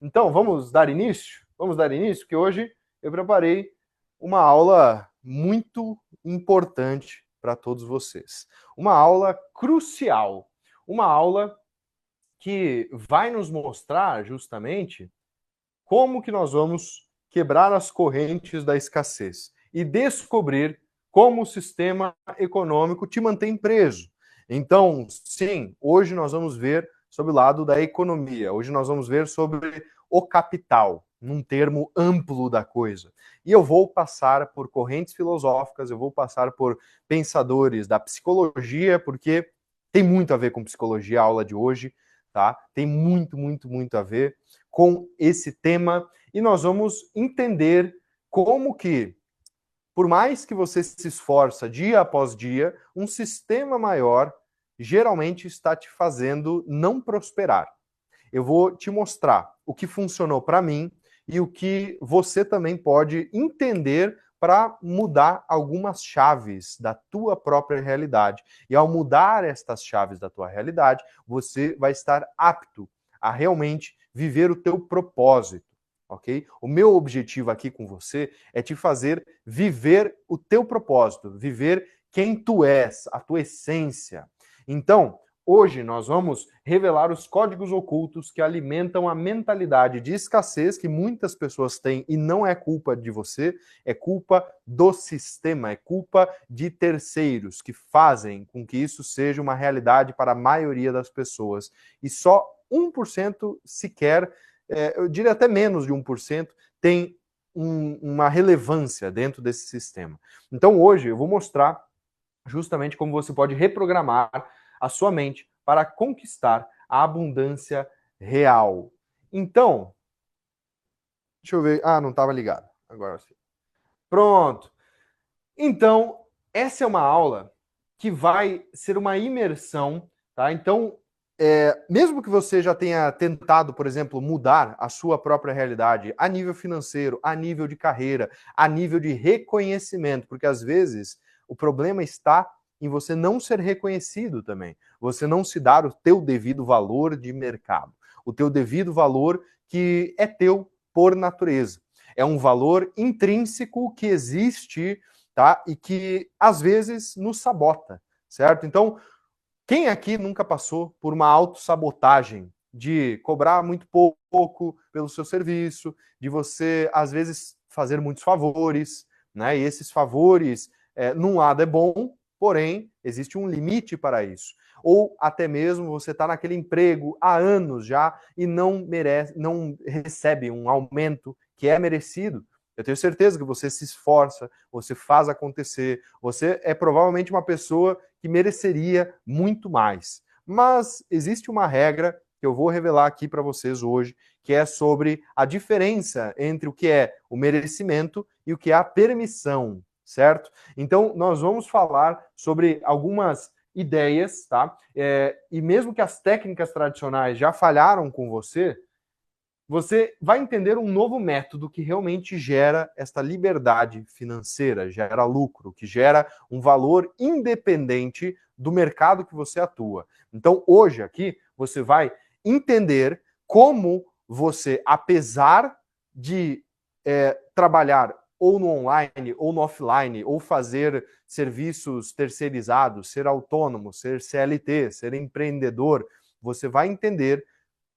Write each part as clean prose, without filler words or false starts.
Então, vamos dar início? Vamos dar início, porque hoje eu preparei uma aula muito importante para todos vocês. Uma aula crucial. Uma aula que vai nos mostrar justamente como que nós vamos quebrar as correntes da escassez e descobrir como o sistema econômico te mantém preso. Então, sim, hoje nós vamos ver sobre o lado da economia, hoje nós vamos ver sobre o capital, num termo amplo da coisa. E eu vou passar por correntes filosóficas, eu vou passar por pensadores da psicologia, porque tem muito a ver com psicologia a aula de hoje, tá? Tem muito a ver com esse tema e nós vamos entender como que, por mais que você se esforça dia após dia, um sistema maior geralmente está te fazendo não prosperar. Eu vou te mostrar o que funcionou para mim e o que você também pode entender para mudar algumas chaves da tua própria realidade. E ao mudar estas chaves da tua realidade, você vai estar apto a realmente viver o teu propósito, ok? O meu objetivo aqui com você é te fazer viver o teu propósito, viver quem tu és, a tua essência. Então, hoje nós vamos revelar os códigos ocultos que alimentam a mentalidade de escassez que muitas pessoas têm e não é culpa de você, é culpa do sistema, é culpa de terceiros que fazem com que isso seja uma realidade para a maioria das pessoas. E só 1% sequer, eu diria até menos de 1%, tem uma relevância dentro desse sistema. Então hoje eu vou mostrar justamente como você pode reprogramar a sua mente para conquistar a abundância real. Então, deixa eu ver. Ah, não estava ligado. Agora sim. Pronto. Então, essa é uma aula que vai ser uma imersão, tá? Então, mesmo que você já tenha tentado, por exemplo, mudar a sua própria realidade a nível financeiro, a nível de carreira, a nível de reconhecimento, porque às vezes o problema está em você não ser reconhecido também, você não se dar o teu devido valor de mercado, o teu devido valor que é teu por natureza. É um valor intrínseco que existe, tá? E que às vezes nos sabota, certo? Então, quem aqui nunca passou por uma autossabotagem de cobrar muito pouco pelo seu serviço, de você, às vezes, fazer muitos favores, né? E esses favores, num lado é bom, porém, existe um limite para isso. Ou até mesmo você está naquele emprego há anos já e não merece, não recebe um aumento que é merecido. Eu tenho certeza que você se esforça, você faz acontecer, você é provavelmente uma pessoa que mereceria muito mais. Mas existe uma regra que eu vou revelar aqui para vocês hoje, que é sobre a diferença entre o que é o merecimento e o que é a permissão, certo? Então, nós vamos falar sobre algumas ideias, tá? E mesmo que as técnicas tradicionais já falharam com você, você vai entender um novo método que realmente gera esta liberdade financeira, gera lucro, que gera um valor independente do mercado que você atua. Então, hoje aqui, você vai entender como você, apesar de trabalhar ou no online, ou no offline, ou fazer serviços terceirizados, ser autônomo, ser CLT, ser empreendedor, você vai entender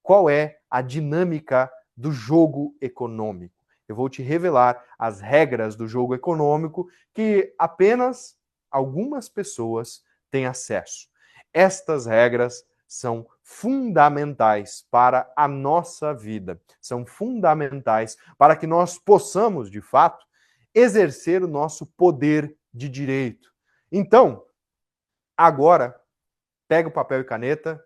qual é a dinâmica do jogo econômico. Eu vou te revelar as regras do jogo econômico que apenas algumas pessoas têm acesso. Estas regras são fundamentais para a nossa vida, são fundamentais para que nós possamos, de fato, exercer o nosso poder de direito. Então, agora, pega o papel e caneta,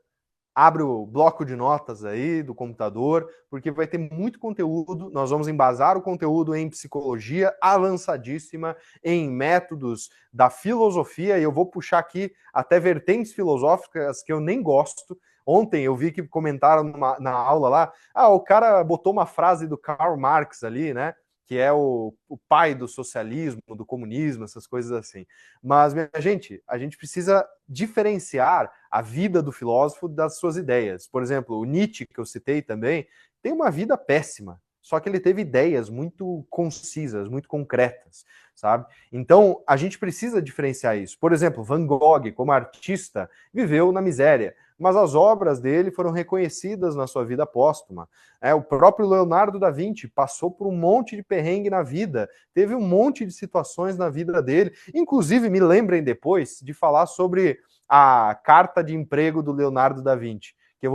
abre o bloco de notas aí do computador, porque vai ter muito conteúdo. Nós vamos embasar o conteúdo em psicologia avançadíssima, em métodos da filosofia, e eu vou puxar aqui até vertentes filosóficas que eu nem gosto. Ontem eu vi que comentaram na aula lá, o cara botou uma frase do Karl Marx ali, né? Que é o pai do socialismo, do comunismo, essas coisas assim. Mas, minha gente, a gente precisa diferenciar a vida do filósofo das suas ideias. Por exemplo, o Nietzsche, que eu citei também, tem uma vida péssima, só que ele teve ideias muito concisas, muito concretas, sabe? Então, a gente precisa diferenciar isso. Por exemplo, Van Gogh, como artista, viveu na miséria, mas as obras dele foram reconhecidas na sua vida póstuma. O próprio Leonardo da Vinci passou por um monte de perrengue na vida, teve um monte de situações na vida dele. Inclusive, me lembrem depois de falar sobre a carta de emprego do Leonardo da Vinci, que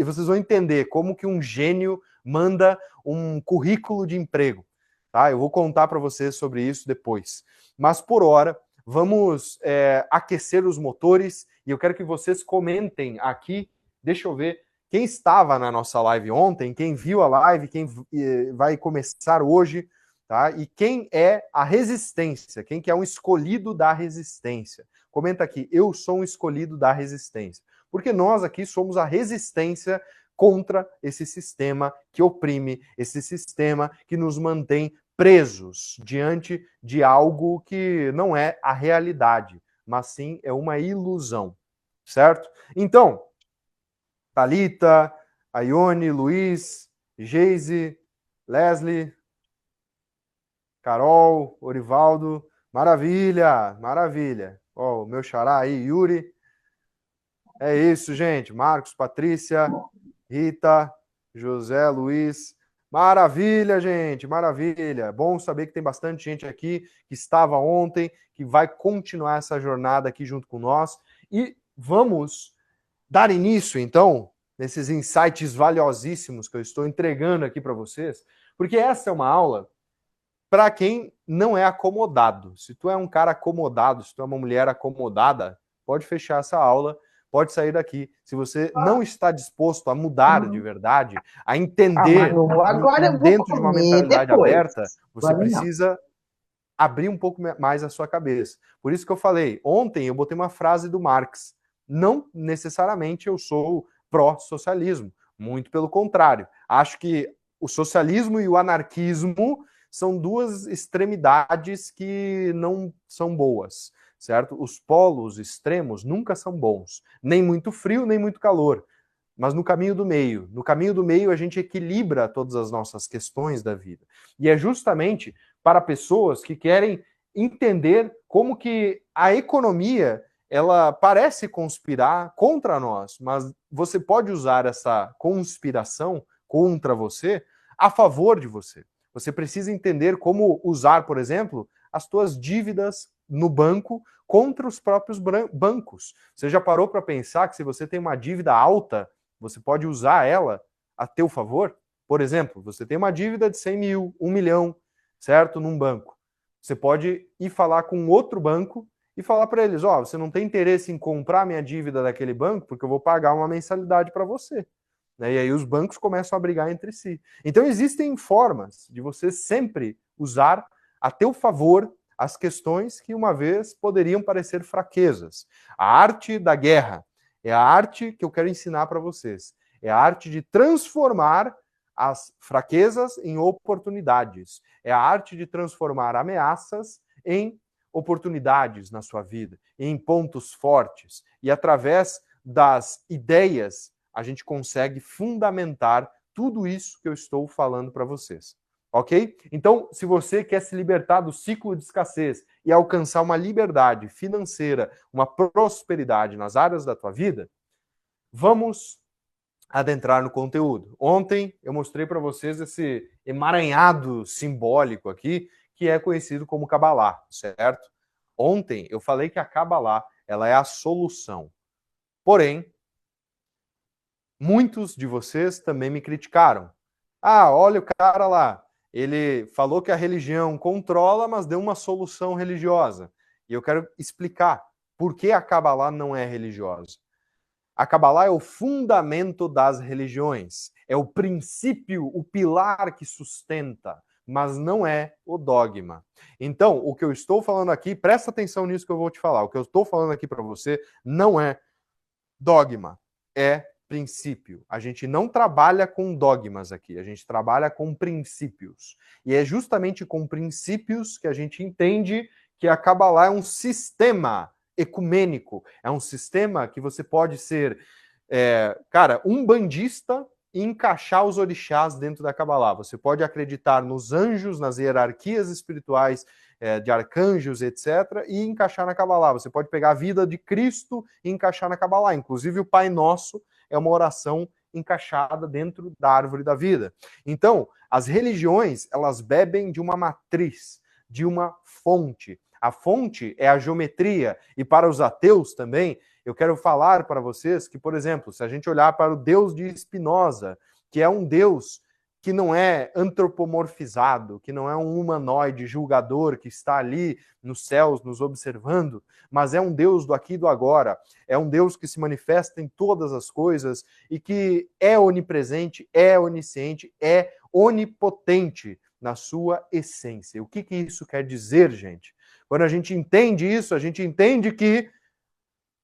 vocês vão entender como que um gênio manda um currículo de emprego. Tá? Eu vou contar para vocês sobre isso depois. Mas, por hora, vamos aquecer os motores e eu quero que vocês comentem aqui. Deixa eu ver quem estava na nossa live ontem, quem viu a live, quem vai começar hoje, tá? E quem é a resistência, quem que é um escolhido da resistência. Comenta aqui, eu sou um escolhido da resistência. Porque nós aqui somos a resistência contra esse sistema que oprime, esse sistema que nos mantém presos diante de algo que não é a realidade, mas sim é uma ilusão, certo? Então, Thalita, Aione, Luiz, Geise, Leslie, Carol, Orivaldo, maravilha, maravilha. Ó, o meu xará aí, Yuri. É isso, gente. Marcos, Patrícia, Rita, José, Luiz. Maravilha, gente, maravilha. Bom saber que tem bastante gente aqui que estava ontem, que vai continuar essa jornada aqui junto com nós. E vamos dar início, então, nesses insights valiosíssimos que eu estou entregando aqui para vocês, porque essa é uma aula para quem não é acomodado. Se tu é um cara acomodado, se tu é uma mulher acomodada, pode fechar essa aula, pode sair daqui. Se você não está disposto a mudar de verdade, a entender Manu, agora eu vou dentro de uma comer mentalidade depois. aberta, você Agora não. precisa abrir um pouco mais a sua cabeça. Por isso que eu falei, ontem eu botei uma frase do Marx. Não necessariamente eu sou pró-socialismo, muito pelo contrário. Acho que o socialismo e o anarquismo são duas extremidades que não são boas, certo? Os polos extremos nunca são bons, nem muito frio, nem muito calor, mas no caminho do meio. No caminho do meio a gente equilibra todas as nossas questões da vida. E é justamente para pessoas que querem entender como que a economia ela parece conspirar contra nós, mas você pode usar essa conspiração contra você a favor de você. Você precisa entender como usar, por exemplo, as suas dívidas no banco contra os próprios bancos. Você já parou para pensar que se você tem uma dívida alta, você pode usar ela a teu favor? Por exemplo, você tem uma dívida de 100 mil, 1 milhão, certo? Num banco. Você pode ir falar com outro banco e falar para eles, ó, você não tem interesse em comprar minha dívida daquele banco porque eu vou pagar uma mensalidade para você. E aí os bancos começam a brigar entre si. Então existem formas de você sempre usar a teu favor as questões que uma vez poderiam parecer fraquezas. A arte da guerra é a arte que eu quero ensinar para vocês. É a arte de transformar as fraquezas em oportunidades. É a arte de transformar ameaças em oportunidades na sua vida, em pontos fortes. E através das ideias, a gente consegue fundamentar tudo isso que eu estou falando para vocês. Ok? Então, se você quer se libertar do ciclo de escassez e alcançar uma liberdade financeira, uma prosperidade nas áreas da tua vida, vamos adentrar no conteúdo. Ontem eu mostrei para vocês esse emaranhado simbólico aqui, que é conhecido como Kabbalah, certo? Ontem eu falei que a Kabbalah, ela é a solução. Porém, muitos de vocês também me criticaram. Ah, olha o cara lá, ele falou que a religião controla, mas deu uma solução religiosa. E eu quero explicar por que a Kabbalah não é religiosa. A Kabbalah é o fundamento das religiões, é o princípio, o pilar que sustenta, mas não é o dogma. Então, o que eu estou falando aqui, presta atenção nisso que eu vou te falar. O que eu estou falando aqui para você não é dogma, é princípio. A gente não trabalha com dogmas aqui, a gente trabalha com princípios. E é justamente com princípios que a gente entende que a Kabbalah é um sistema ecumênico, é um sistema que você pode ser, um bandista encaixar os orixás dentro da Kabbalah. Você pode acreditar nos anjos, nas hierarquias espirituais, de arcanjos, etc., e encaixar na Kabbalah. Você pode pegar a vida de Cristo e encaixar na Kabbalah. Inclusive, o Pai Nosso é uma oração encaixada dentro da árvore da vida. Então, as religiões, elas bebem de uma matriz, de uma fonte. A fonte é a geometria. E para os ateus também, eu quero falar para vocês que, por exemplo, se a gente olhar para o Deus de Spinoza, que é um Deus que não é antropomorfizado, que não é um humanoide julgador que está ali nos céus nos observando, mas é um Deus do aqui e do agora, é um Deus que se manifesta em todas as coisas e que é onipresente, é onisciente, é onipotente na sua essência. O que isso quer dizer, gente? Quando a gente entende isso, a gente entende que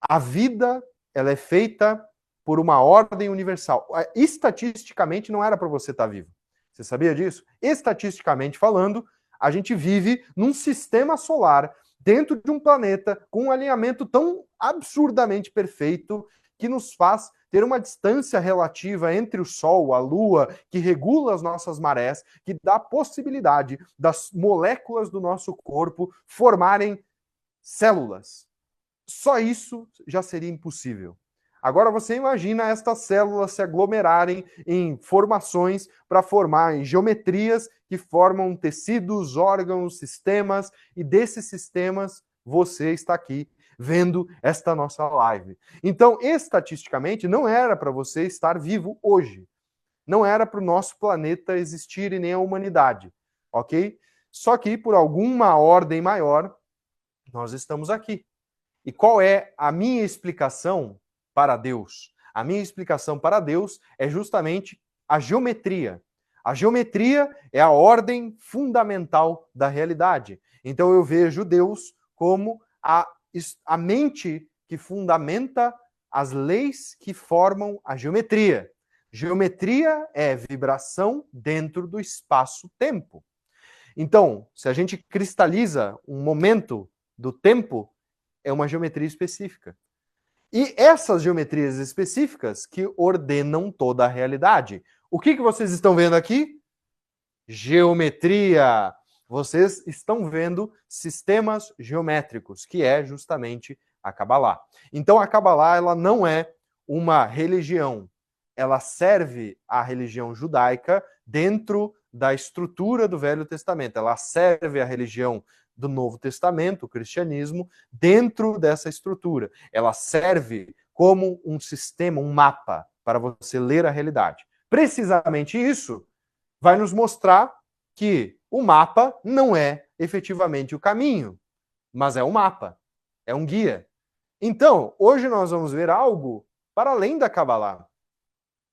a vida ela é feita por uma ordem universal. Estatisticamente, não era para você estar vivo. Você sabia disso? Estatisticamente falando, a gente vive num sistema solar, dentro de um planeta, com um alinhamento tão absurdamente perfeito, que nos faz ter uma distância relativa entre o Sol, a Lua, que regula as nossas marés, que dá a possibilidade das moléculas do nosso corpo formarem células. Só isso já seria impossível. Agora você imagina estas células se aglomerarem em formações para formar em geometrias que formam tecidos, órgãos, sistemas, e desses sistemas você está aqui vendo esta nossa live. Então, estatisticamente, não era para você estar vivo hoje. Não era para o nosso planeta existir e nem a humanidade, ok? Só que, por alguma ordem maior, nós estamos aqui. E qual é a minha explicação para Deus? A minha explicação para Deus é justamente a geometria. A geometria é a ordem fundamental da realidade. Então eu vejo Deus como a mente que fundamenta as leis que formam a geometria. Geometria é vibração dentro do espaço-tempo. Então, se a gente cristaliza um momento do tempo, é uma geometria específica. E essas geometrias específicas que ordenam toda a realidade. O que vocês estão vendo aqui? Geometria. Vocês estão vendo sistemas geométricos, que é justamente a Kabbalah. Então a Kabbalah ela não é uma religião. Ela serve à religião judaica dentro da estrutura do Velho Testamento. Ela serve à religião do Novo Testamento, o cristianismo, dentro dessa estrutura. Ela serve como um sistema, um mapa, para você ler a realidade. Precisamente isso vai nos mostrar que o mapa não é efetivamente o caminho, mas é um mapa, é um guia. Então, hoje nós vamos ver algo para além da Kabbalah.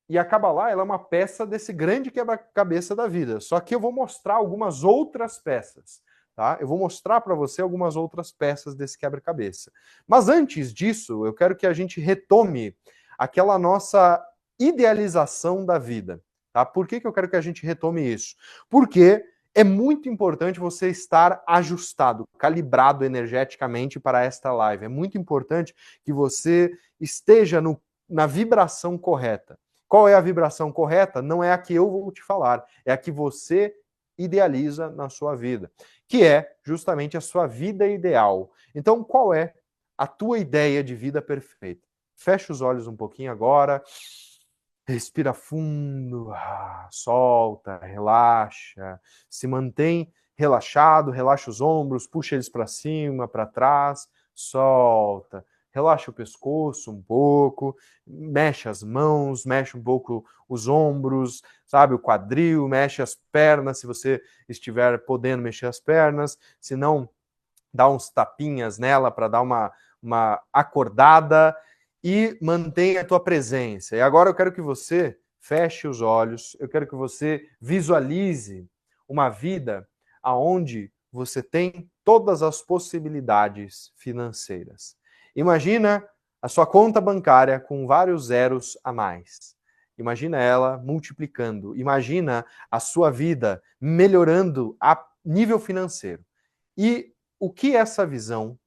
E a Kabbalah ela é uma peça desse grande quebra-cabeça da vida. Só que eu vou mostrar algumas outras peças. Tá? Eu vou mostrar para você algumas outras peças desse quebra-cabeça. Mas antes disso, eu quero que a gente retome aquela nossa idealização da vida. Tá? Por que eu quero que a gente retome isso? Porque é muito importante você estar ajustado, calibrado energeticamente para esta live. É muito importante que você esteja na vibração correta. Qual é a vibração correta? Não é a que eu vou te falar, é a que você idealiza na sua vida, que é justamente a sua vida ideal. Então, qual é a tua ideia de vida perfeita? Fecha os olhos um pouquinho agora, respira fundo, solta, relaxa, se mantém relaxado, relaxa os ombros, puxa eles para cima, para trás, solta. Relaxa o pescoço um pouco, mexe as mãos, mexe um pouco os ombros, sabe, o quadril, mexe as pernas, se você estiver podendo mexer as pernas, se não, dá uns tapinhas nela para dar uma acordada e mantenha a tua presença. E agora eu quero que você feche os olhos, eu quero que você visualize uma vida aonde você tem todas as possibilidades financeiras. Imagina a sua conta bancária com vários zeros a mais. Imagina ela multiplicando. Imagina a sua vida melhorando a nível financeiro. E o que essa visão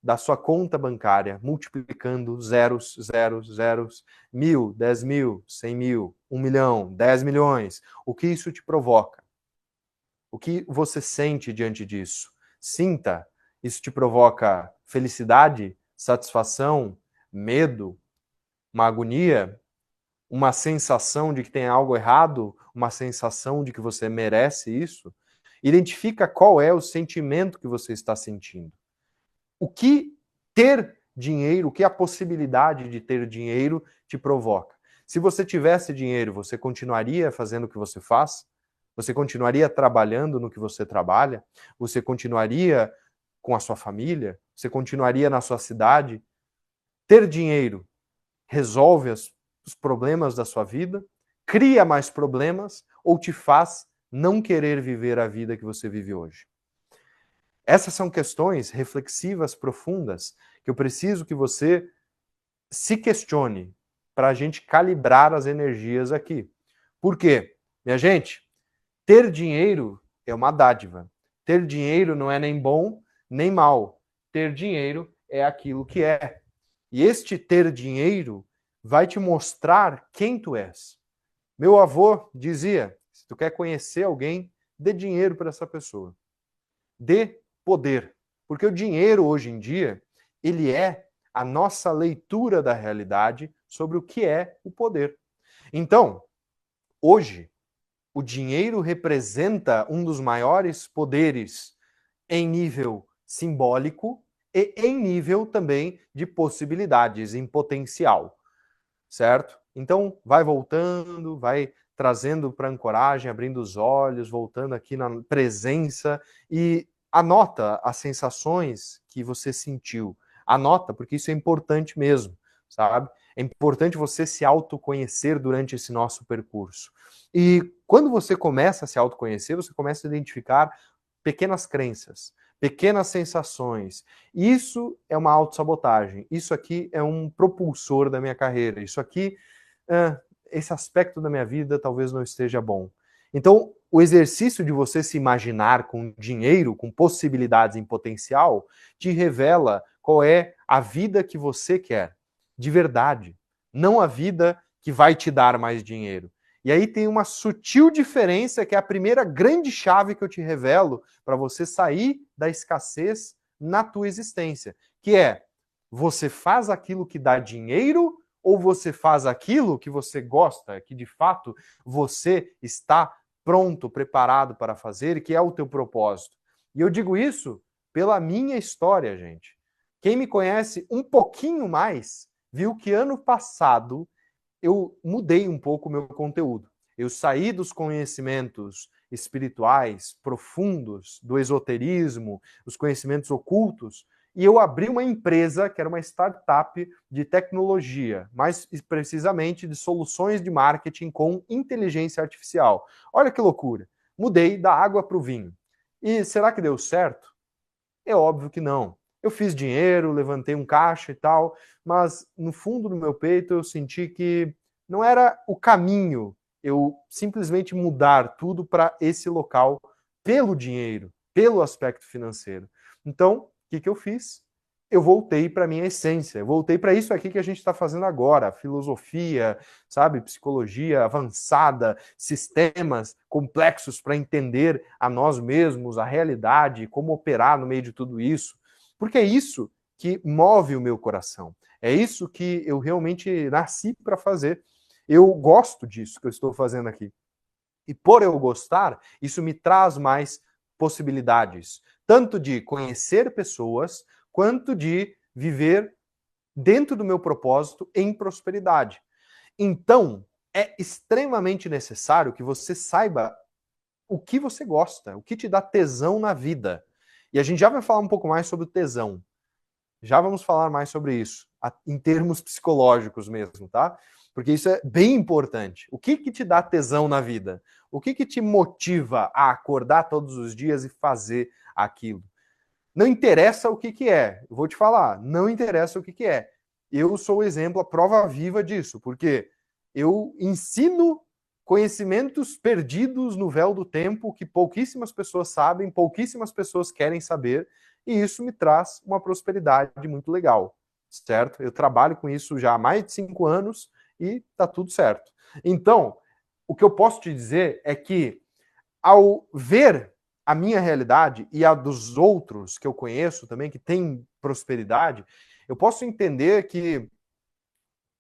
da sua conta bancária multiplicando zeros, zeros, zeros, 1.000, 10.000, 100.000, 1 milhão, 10 milhões. O que isso te provoca? O que você sente diante disso? Sinta. Isso te provoca felicidade, satisfação, medo, uma agonia, uma sensação de que tem algo errado, uma sensação de que você merece isso? Identifica qual é o sentimento que você está sentindo. O que ter dinheiro, o que a possibilidade de ter dinheiro te provoca? Se você tivesse dinheiro, você continuaria fazendo o que você faz? Você continuaria trabalhando no que você trabalha? Você continuaria com a sua família? Você continuaria na sua cidade? Ter dinheiro resolve os problemas da sua vida? Cria mais problemas? Ou te faz não querer viver a vida que você vive hoje? Essas são questões reflexivas profundas que eu preciso que você se questione para a gente calibrar as energias aqui. Por quê? Minha gente, ter dinheiro é uma dádiva. Ter dinheiro não é nem bom nem mal. Ter dinheiro é aquilo que é. E este ter dinheiro vai te mostrar quem tu és. Meu avô dizia, se tu quer conhecer alguém, dê dinheiro para essa pessoa. Dê poder. Porque o dinheiro, hoje em dia, ele é a nossa leitura da realidade sobre o que é o poder. Então, hoje, o dinheiro representa um dos maiores poderes em nível simbólico e em nível também de possibilidades, em potencial, certo? Então, vai voltando, vai trazendo para ancoragem, abrindo os olhos, voltando aqui na presença e anota as sensações que você sentiu. Anota, porque isso é importante mesmo, sabe? É importante você se autoconhecer durante esse nosso percurso. E quando você começa a se autoconhecer, você começa a identificar pequenas crenças, pequenas sensações. Isso é uma autossabotagem. Isso aqui é um propulsor da minha carreira. Isso aqui, esse aspecto da minha vida talvez não esteja bom. Então, o exercício de você se imaginar com dinheiro, com possibilidades em potencial, te revela qual é a vida que você quer, de verdade. Não a vida que vai te dar mais dinheiro. E aí tem uma sutil diferença, que é a primeira grande chave que eu te revelo para você sair da escassez na tua existência, que é: você faz aquilo que dá dinheiro ou você faz aquilo que você gosta, que de fato você está pronto, preparado para fazer e que é o teu propósito? E eu digo isso pela minha história, gente. Quem me conhece um pouquinho mais viu que ano passado eu mudei um pouco o meu conteúdo. Eu saí dos conhecimentos espirituais profundos, do esoterismo, os conhecimentos ocultos, e eu abri uma empresa que era uma startup de tecnologia, mais precisamente de soluções de marketing com inteligência artificial. Olha que loucura! Mudei da água para o vinho. E será que deu certo? É óbvio que não. Eu fiz dinheiro, levantei um caixa e tal, mas no fundo do meu peito eu senti que não era o caminho eu simplesmente mudar tudo para esse local pelo dinheiro, pelo aspecto financeiro. Então, o que eu fiz? Eu voltei para a minha essência, eu voltei para isso aqui que a gente está fazendo agora, filosofia, sabe, psicologia avançada, sistemas complexos para entender a nós mesmos, a realidade, como operar no meio de tudo isso, porque é isso que move o meu coração, é isso que eu realmente nasci para fazer. Eu gosto disso que eu estou fazendo aqui. E por eu gostar, isso me traz mais possibilidades, tanto de conhecer pessoas, quanto de viver dentro do meu propósito em prosperidade. Então, é extremamente necessário que você saiba o que você gosta, o que te dá tesão na vida. E a gente já vai falar um pouco mais sobre o tesão. Já vamos falar mais sobre isso, em termos psicológicos mesmo, tá? Porque isso é bem importante. O que te dá tesão na vida? O que te motiva a acordar todos os dias e fazer aquilo? Não interessa o que é. Eu vou te falar, não interessa o que é. Eu sou o exemplo, a prova viva disso, porque eu ensino conhecimentos perdidos no véu do tempo que pouquíssimas pessoas sabem, pouquíssimas pessoas querem saber, e isso me traz uma prosperidade muito legal, certo? Eu trabalho com isso já há mais de 5 anos e tá tudo certo. Então, o que eu posso te dizer é que, ao ver a minha realidade e a dos outros que eu conheço também, que têm prosperidade, eu posso entender que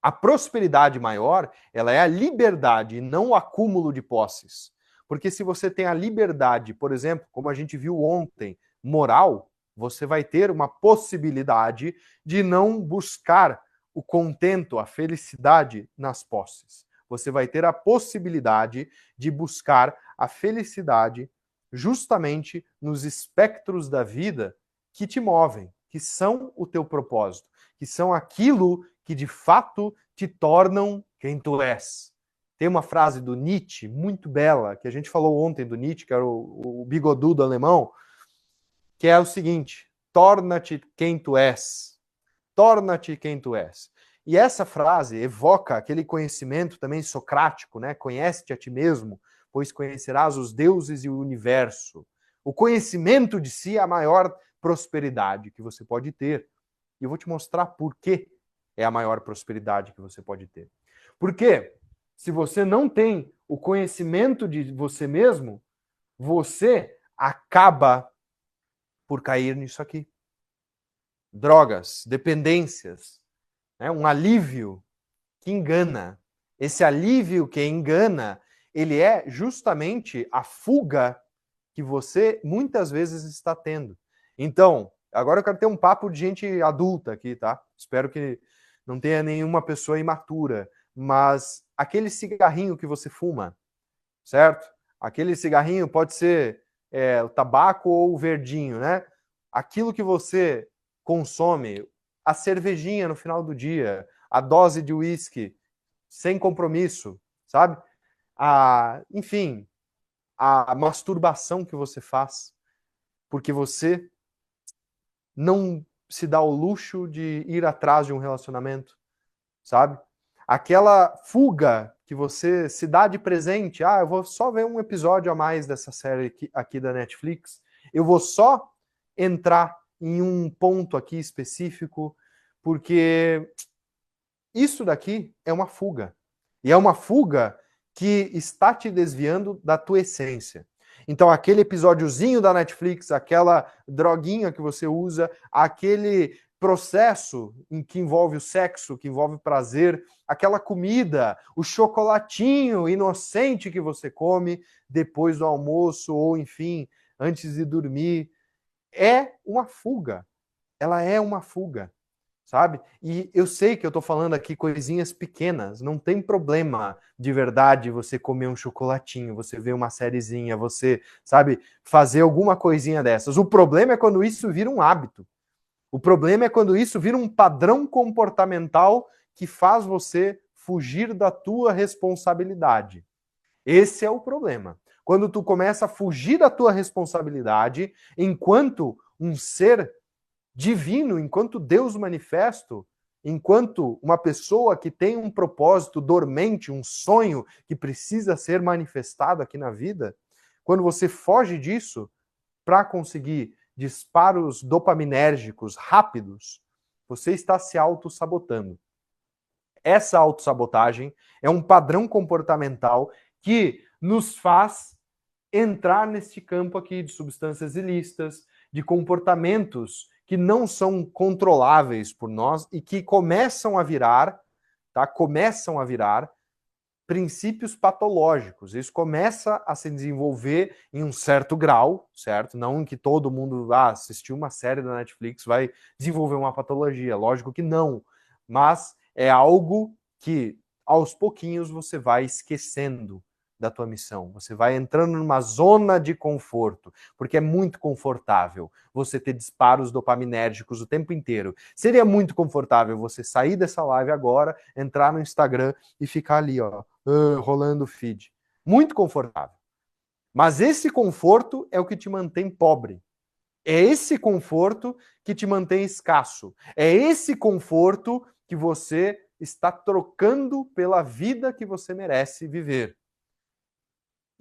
a prosperidade maior, ela é a liberdade e não o acúmulo de posses. Porque se você tem a liberdade, por exemplo, como a gente viu ontem, moral, você vai ter uma possibilidade de não buscar o contento, a felicidade nas posses. Você vai ter a possibilidade de buscar a felicidade justamente nos espectros da vida que te movem, que são o teu propósito, que são aquilo que de fato te tornam quem tu és. Tem uma frase do Nietzsche muito bela, que a gente falou ontem do Nietzsche, que era o bigodudo alemão, que é o seguinte: torna-te quem tu és. Torna-te quem tu és. E essa frase evoca aquele conhecimento também socrático, né? Conhece-te a ti mesmo, pois conhecerás os deuses e o universo. O conhecimento de si é a maior prosperidade que você pode ter. E eu vou te mostrar por que é a maior prosperidade que você pode ter. Porque se você não tem o conhecimento de você mesmo, você acaba por cair nisso aqui. Drogas, dependências, né? Um alívio que engana. Esse alívio que engana, ele é justamente a fuga que você muitas vezes está tendo. Então, agora eu quero ter um papo de gente adulta aqui, tá? Espero que não tenha nenhuma pessoa imatura, mas aquele cigarrinho que você fuma, certo? Aquele cigarrinho pode ser o tabaco ou o verdinho, né? Aquilo que você consome, a cervejinha no final do dia, a dose de uísque sem compromisso, sabe? Enfim, a masturbação que você faz, porque você não se dá o luxo de ir atrás de um relacionamento, sabe? Aquela fuga que você se dá de presente, eu vou só ver um episódio a mais dessa série aqui da Netflix, eu vou só entrar em um ponto aqui específico, porque isso daqui é uma fuga. E é uma fuga que está te desviando da tua essência. Então, aquele episódiozinho da Netflix, aquela droguinha que você usa, aquele processo em que envolve o sexo, que envolve o prazer, aquela comida, o chocolatinho inocente que você come depois do almoço ou, enfim, antes de dormir, é uma fuga. Ela é uma fuga, sabe? E eu sei que eu tô falando aqui coisinhas pequenas, não tem problema de verdade você comer um chocolatinho, você ver uma sériezinha, você, sabe, fazer alguma coisinha dessas. O problema é quando isso vira um hábito. O problema é quando isso vira um padrão comportamental que faz você fugir da tua responsabilidade. Esse é o problema. Quando tu começa a fugir da tua responsabilidade enquanto um ser divino, enquanto Deus manifesto, enquanto uma pessoa que tem um propósito dormente, um sonho que precisa ser manifestado aqui na vida, quando você foge disso para conseguir disparos dopaminérgicos rápidos, você está se auto-sabotando. Essa autossabotagem é um padrão comportamental que nos faz entrar neste campo aqui de substâncias ilícitas, de comportamentos que não são controláveis por nós e que começam a virar, tá? Começam a virar princípios patológicos. Isso começa a se desenvolver em um certo grau, certo? Não que todo mundo assistiu uma série da Netflix vai desenvolver uma patologia, lógico que não, mas é algo que aos pouquinhos você vai esquecendo da tua missão. Você vai entrando numa zona de conforto, porque é muito confortável você ter disparos dopaminérgicos o tempo inteiro. Seria muito confortável você sair dessa live agora, entrar no Instagram e ficar ali, rolando o feed. Muito confortável. Mas esse conforto é o que te mantém pobre. É esse conforto que te mantém escasso. É esse conforto que você está trocando pela vida que você merece viver.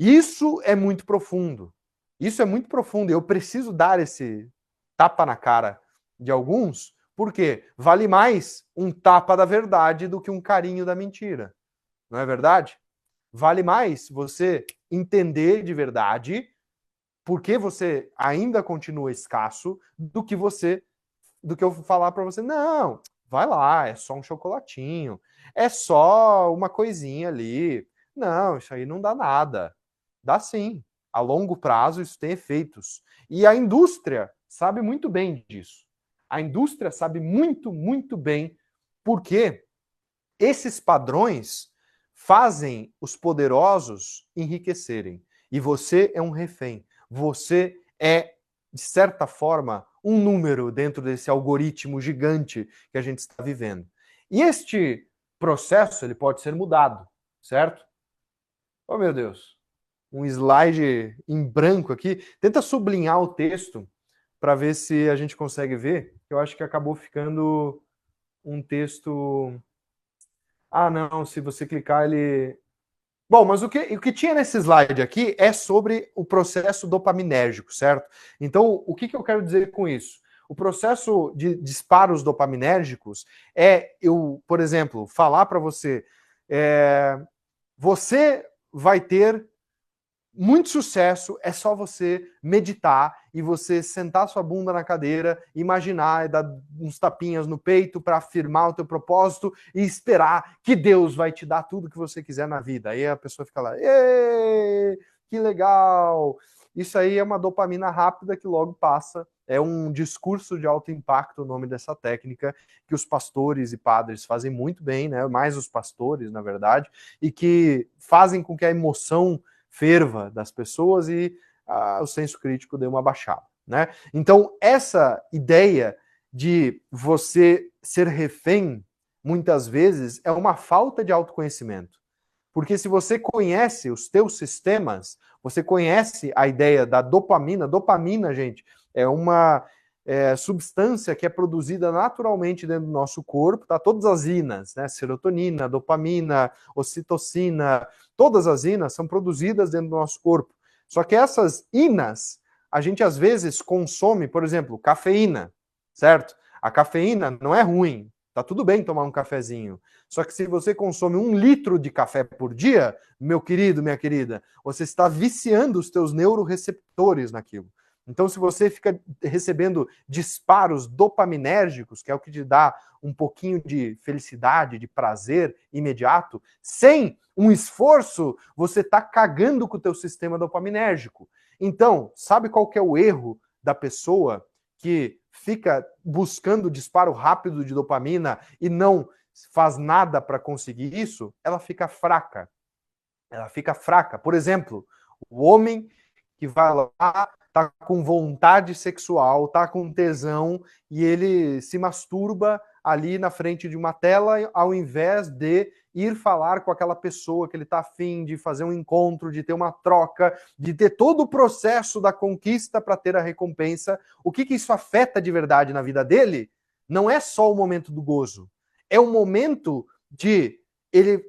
Isso é muito profundo. Isso é muito profundo. Eu preciso dar esse tapa na cara de alguns, porque vale mais um tapa da verdade do que um carinho da mentira. Não é verdade? Vale mais você entender de verdade por que você ainda continua escasso do que eu falar para você, não, vai lá, é só um chocolatinho, é só uma coisinha ali. Não, isso aí não dá nada. Dá sim. A longo prazo isso tem efeitos. E a indústria sabe muito bem disso. A indústria sabe muito, muito bem porque esses padrões fazem os poderosos enriquecerem. E você é um refém. Você é, de certa forma, um número dentro desse algoritmo gigante que a gente está vivendo. E este processo ele pode ser mudado, certo? Oh, meu Deus. Um slide em branco aqui. Tenta sublinhar o texto para ver se a gente consegue ver. Eu acho que acabou ficando um texto. Ah, não, se você clicar, ele. Bom, mas o que tinha nesse slide aqui é sobre o processo dopaminérgico, certo? Então, o que eu quero dizer com isso? O processo de disparos dopaminérgicos é eu, por exemplo, falar para você, você vai ter muito sucesso, é só você meditar e você sentar sua bunda na cadeira, imaginar e dar uns tapinhas no peito para afirmar o teu propósito e esperar que Deus vai te dar tudo que você quiser na vida. Aí a pessoa fica lá, que legal! Isso aí é uma dopamina rápida que logo passa. É um discurso de alto impacto, o nome dessa técnica, que os pastores e padres fazem muito bem, né? Mais os pastores, na verdade, e que fazem com que a emoção ferva das pessoas e o senso crítico dê uma baixada, né? Então, essa ideia de você ser refém, muitas vezes, é uma falta de autoconhecimento. Porque se você conhece os teus sistemas, você conhece a ideia da dopamina. Dopamina, gente, é uma substância que é produzida naturalmente dentro do nosso corpo, tá? Todas as inas, né? Serotonina, dopamina, ocitocina, todas as inas são produzidas dentro do nosso corpo. Só que essas inas, a gente às vezes consome, por exemplo, cafeína, certo? A cafeína não é ruim, tá tudo bem tomar um cafezinho. Só que se você consome 1 litro de café por dia, meu querido, minha querida, você está viciando os teus neuroreceptores naquilo. Então, se você fica recebendo disparos dopaminérgicos, que é o que te dá um pouquinho de felicidade, de prazer imediato, sem um esforço, você está cagando com o teu sistema dopaminérgico. Então, sabe qual que é o erro da pessoa que fica buscando disparo rápido de dopamina e não faz nada para conseguir isso? Ela fica fraca. Ela fica fraca. Por exemplo, o homem que vai lá, tá com vontade sexual, tá com tesão e ele se masturba ali na frente de uma tela ao invés de ir falar com aquela pessoa que ele tá afim de fazer um encontro, de ter uma troca, de ter todo o processo da conquista para ter a recompensa. O que isso afeta de verdade na vida dele? Não é só o momento do gozo. É o momento de ele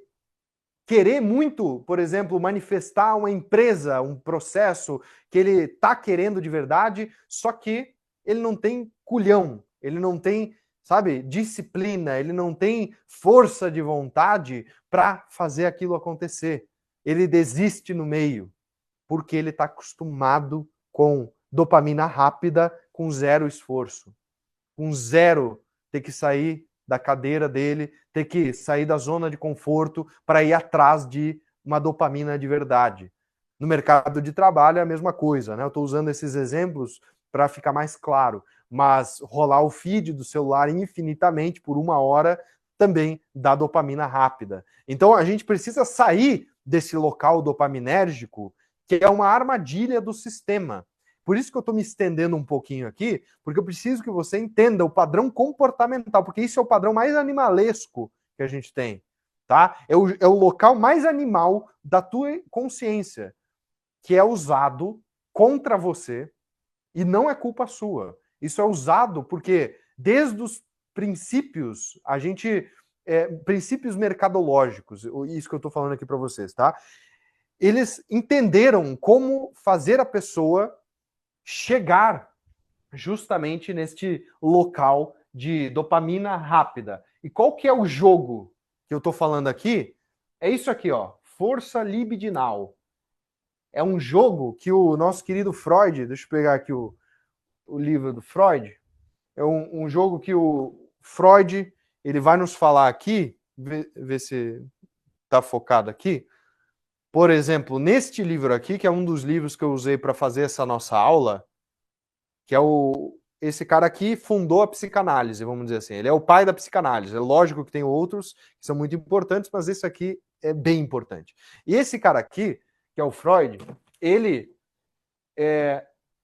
querer muito, por exemplo, manifestar uma empresa, um processo que ele está querendo de verdade, só que ele não tem culhão, ele não tem, sabe, disciplina, ele não tem força de vontade para fazer aquilo acontecer. Ele desiste no meio, porque ele está acostumado com dopamina rápida, com zero esforço, com zero ter que sair da cadeira dele, ter que sair da zona de conforto para ir atrás de uma dopamina de verdade. No mercado de trabalho é a mesma coisa, né? Eu estou usando esses exemplos para ficar mais claro, mas rolar o feed do celular infinitamente por 1 hora também dá dopamina rápida. Então a gente precisa sair desse local dopaminérgico, que é uma armadilha do sistema. Por isso que eu estou me estendendo um pouquinho aqui, porque eu preciso que você entenda o padrão comportamental, porque isso é o padrão mais animalesco que a gente tem, tá? É o local mais animal da tua consciência, que é usado contra você e não é culpa sua. Isso é usado porque desde os princípios, a gente princípios mercadológicos, isso que eu estou falando aqui para vocês, tá? Eles entenderam como fazer a pessoa chegar justamente neste local de dopamina rápida. E qual que é o jogo que eu estou falando aqui? É isso aqui, ó. força libidinal. É um jogo que o nosso querido Freud, deixa eu pegar aqui o livro do Freud, é um jogo que o Freud, ele vai nos falar aqui, ver se está focado aqui. Por exemplo, neste livro aqui, que é um dos livros que eu usei para fazer essa nossa aula, que é esse cara aqui fundou a psicanálise, vamos dizer assim. Ele é o pai da psicanálise. É lógico que tem outros que são muito importantes, mas esse aqui é bem importante. E esse cara aqui, que é o Freud, ele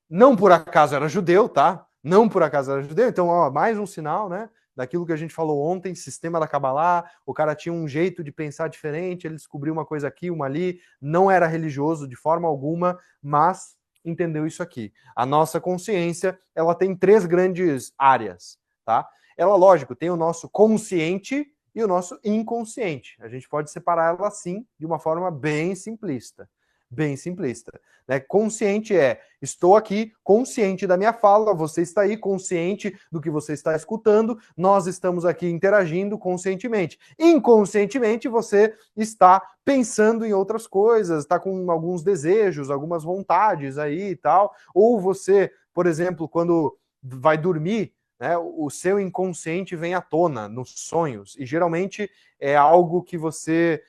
não por acaso era judeu, tá? Não por acaso era judeu. Então, ó, mais um sinal, né? Daquilo que a gente falou ontem, sistema da Kabbalah, o cara tinha um jeito de pensar diferente, ele descobriu uma coisa aqui, uma ali, não era religioso de forma alguma, mas entendeu isso aqui. A nossa consciência, ela tem 3 grandes áreas, tá? Ela, lógico, tem o nosso consciente e o nosso inconsciente. A gente pode separar ela assim, de uma forma bem simplista. Bem simplista. Né? Consciente estou aqui, consciente da minha fala, você está aí, consciente do que você está escutando, nós estamos aqui interagindo conscientemente. Inconscientemente, você está pensando em outras coisas, está com alguns desejos, algumas vontades aí e tal, ou você, por exemplo, quando vai dormir, né, o seu inconsciente vem à tona nos sonhos, e geralmente é algo que você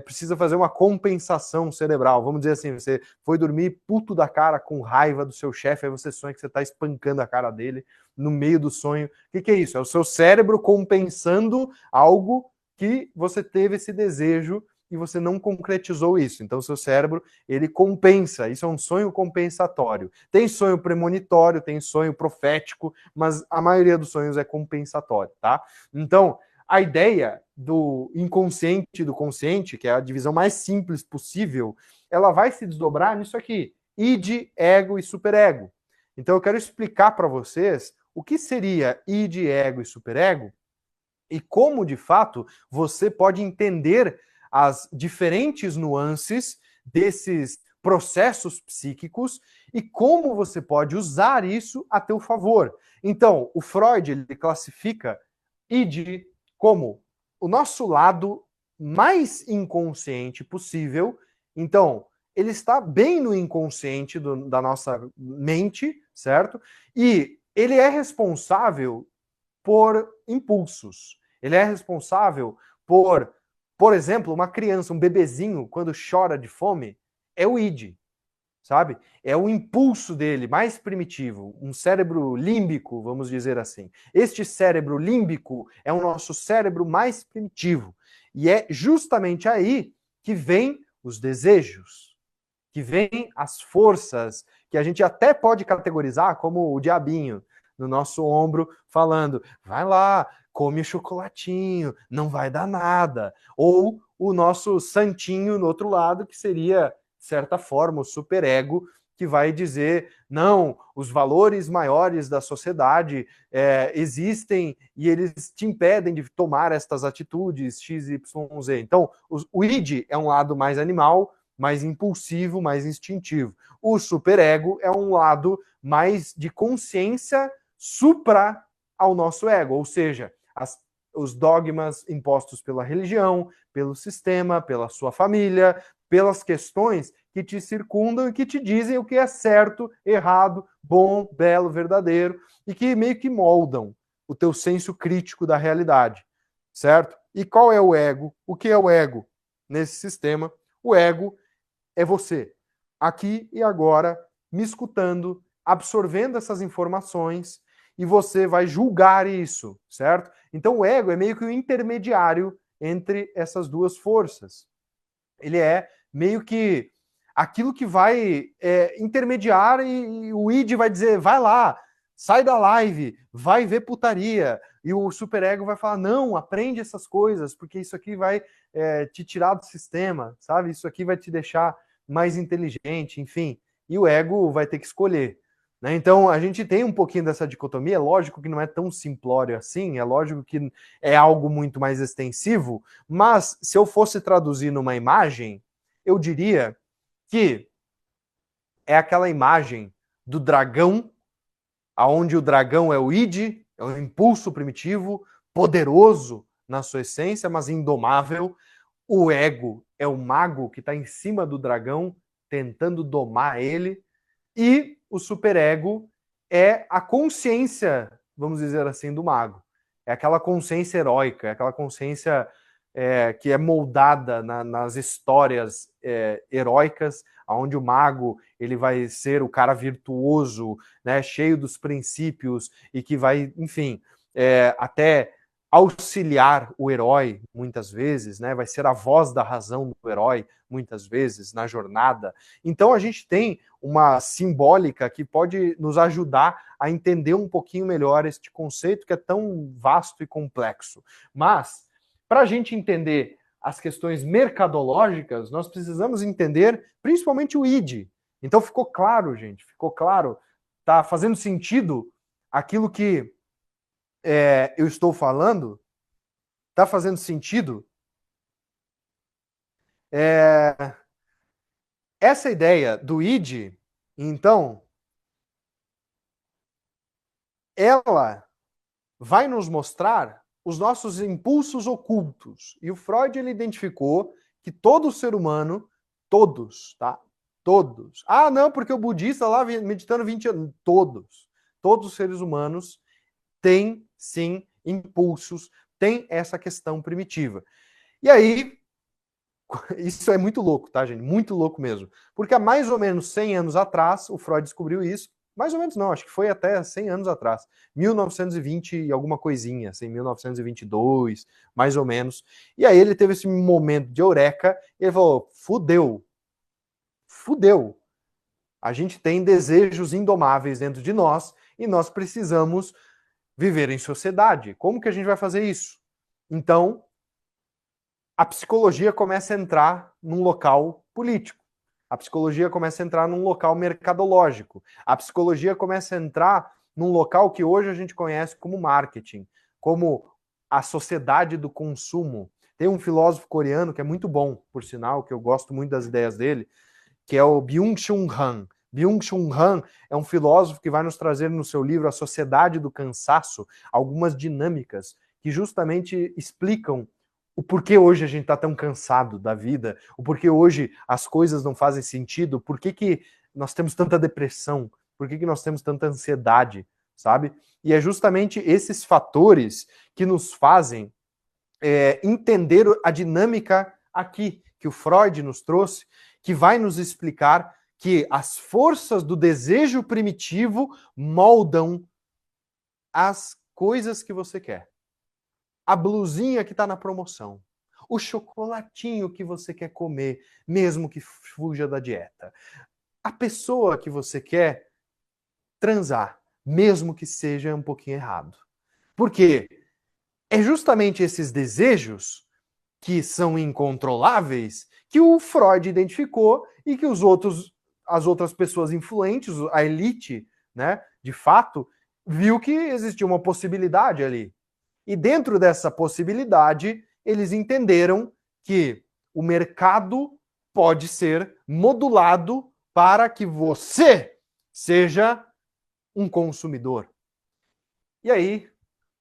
precisa fazer uma compensação cerebral. Vamos dizer assim, você foi dormir puto da cara, com raiva do seu chefe, aí você sonha que você está espancando a cara dele no meio do sonho. O que é isso? É o seu cérebro compensando algo que você teve esse desejo e você não concretizou isso. Então, o seu cérebro, ele compensa. Isso é um sonho compensatório. Tem sonho premonitório, tem sonho profético, mas a maioria dos sonhos é compensatório, tá? Então, a ideia do inconsciente e do consciente, que é a divisão mais simples possível, ela vai se desdobrar nisso aqui: id, ego e superego. Então eu quero explicar para vocês o que seria id, ego e superego e como, de fato, você pode entender as diferentes nuances desses processos psíquicos e como você pode usar isso a teu favor. Então, o Freud, ele classifica id como o nosso lado mais inconsciente possível. Então, ele está bem no inconsciente da nossa mente, certo? E ele é responsável por impulsos. Ele é responsável por exemplo, uma criança, um bebezinho, quando chora de fome, é o id, sabe? É o impulso dele mais primitivo, um cérebro límbico, vamos dizer assim. Este cérebro límbico é o nosso cérebro mais primitivo. E é justamente aí que vem os desejos, que vem as forças, que a gente até pode categorizar como o diabinho no nosso ombro, falando, vai lá, come chocolatinho, não vai dar nada. Ou o nosso santinho no outro lado, que seria, de certa forma, o superego, que vai dizer, não, os valores maiores da sociedade existem e eles te impedem de tomar estas atitudes X, Y, Z. Então, o id é um lado mais animal, mais impulsivo, mais instintivo. O superego é um lado mais de consciência supra ao nosso ego, ou seja, os dogmas impostos pela religião, pelo sistema, pela sua família, pelas questões que te circundam e que te dizem o que é certo, errado, bom, belo, verdadeiro, e que meio que moldam o teu senso crítico da realidade, certo? E qual é o ego? O que é o ego nesse sistema? O ego é você, aqui e agora, me escutando, absorvendo essas informações, e você vai julgar isso, certo? Então o ego é meio que o intermediário entre essas duas forças. Ele é meio que aquilo que vai intermediar e o id vai dizer, vai lá, sai da live, vai ver putaria. E o superego vai falar, não, aprende essas coisas, porque isso aqui vai te tirar do sistema, sabe? Isso aqui vai te deixar mais inteligente, enfim. E o ego vai ter que escolher. Né? Então, a gente tem um pouquinho dessa dicotomia, é lógico que não é tão simplório assim, é lógico que é algo muito mais extensivo, mas se eu fosse traduzir numa imagem, eu diria que é aquela imagem do dragão, aonde o dragão é o id, é um impulso primitivo, poderoso na sua essência, mas indomável, o ego é o mago que está em cima do dragão tentando domar ele, e o superego é a consciência, vamos dizer assim, do mago. É aquela consciência heróica, é aquela consciência que é moldada nas histórias heróicas, onde o mago ele vai ser o cara virtuoso, né, cheio dos princípios e que vai, enfim, até auxiliar o herói muitas vezes, né, vai ser a voz da razão do herói muitas vezes na jornada. Então a gente tem uma simbólica que pode nos ajudar a entender um pouquinho melhor este conceito que é tão vasto e complexo. Mas para a gente entender as questões mercadológicas, nós precisamos entender principalmente o ID. Então ficou claro, gente, ficou claro, tá fazendo sentido aquilo que eu estou falando? Tá fazendo sentido? Essa ideia do ID, então, ela vai nos mostrar os nossos impulsos ocultos. E o Freud ele identificou que todo ser humano, todos, tá? Todos. Ah, não, porque o budista lá meditando 20 anos. Todos os seres humanos têm, sim, impulsos, têm essa questão primitiva. E aí, isso é muito louco, tá, gente? Muito louco mesmo. Porque há mais ou menos 100 anos atrás, o Freud descobriu isso. Mais ou menos não, acho que foi até 100 anos atrás. 1920 e alguma coisinha, assim, 1922, mais ou menos. E aí ele teve esse momento de eureka e ele falou, fudeu. Fudeu. A gente tem desejos indomáveis dentro de nós e nós precisamos viver em sociedade. Como que a gente vai fazer isso? Então, a psicologia começa a entrar num local político. A psicologia começa a entrar num local mercadológico. A psicologia começa a entrar num local que hoje a gente conhece como marketing, como a sociedade do consumo. Tem um filósofo coreano que é muito bom, por sinal, que eu gosto muito das ideias dele, que é o Byung-Chul Han. Byung-Chul Han é um filósofo que vai nos trazer no seu livro A Sociedade do Cansaço algumas dinâmicas que justamente explicam o porquê hoje a gente está tão cansado da vida, o porquê hoje as coisas não fazem sentido, por que nós temos tanta depressão, por que nós temos tanta ansiedade, sabe? E é justamente esses fatores que nos fazem entender a dinâmica aqui que o Freud nos trouxe, que vai nos explicar que as forças do desejo primitivo moldam as coisas que você quer. A blusinha que está na promoção, o chocolatinho que você quer comer, mesmo que fuja da dieta, a pessoa que você quer transar, mesmo que seja um pouquinho errado. Por quê? É justamente esses desejos que são incontroláveis que o Freud identificou e que as outras pessoas influentes, a elite, né, de fato, viu que existia uma possibilidade ali. E dentro dessa possibilidade, eles entenderam que o mercado pode ser modulado para que você seja um consumidor. E aí,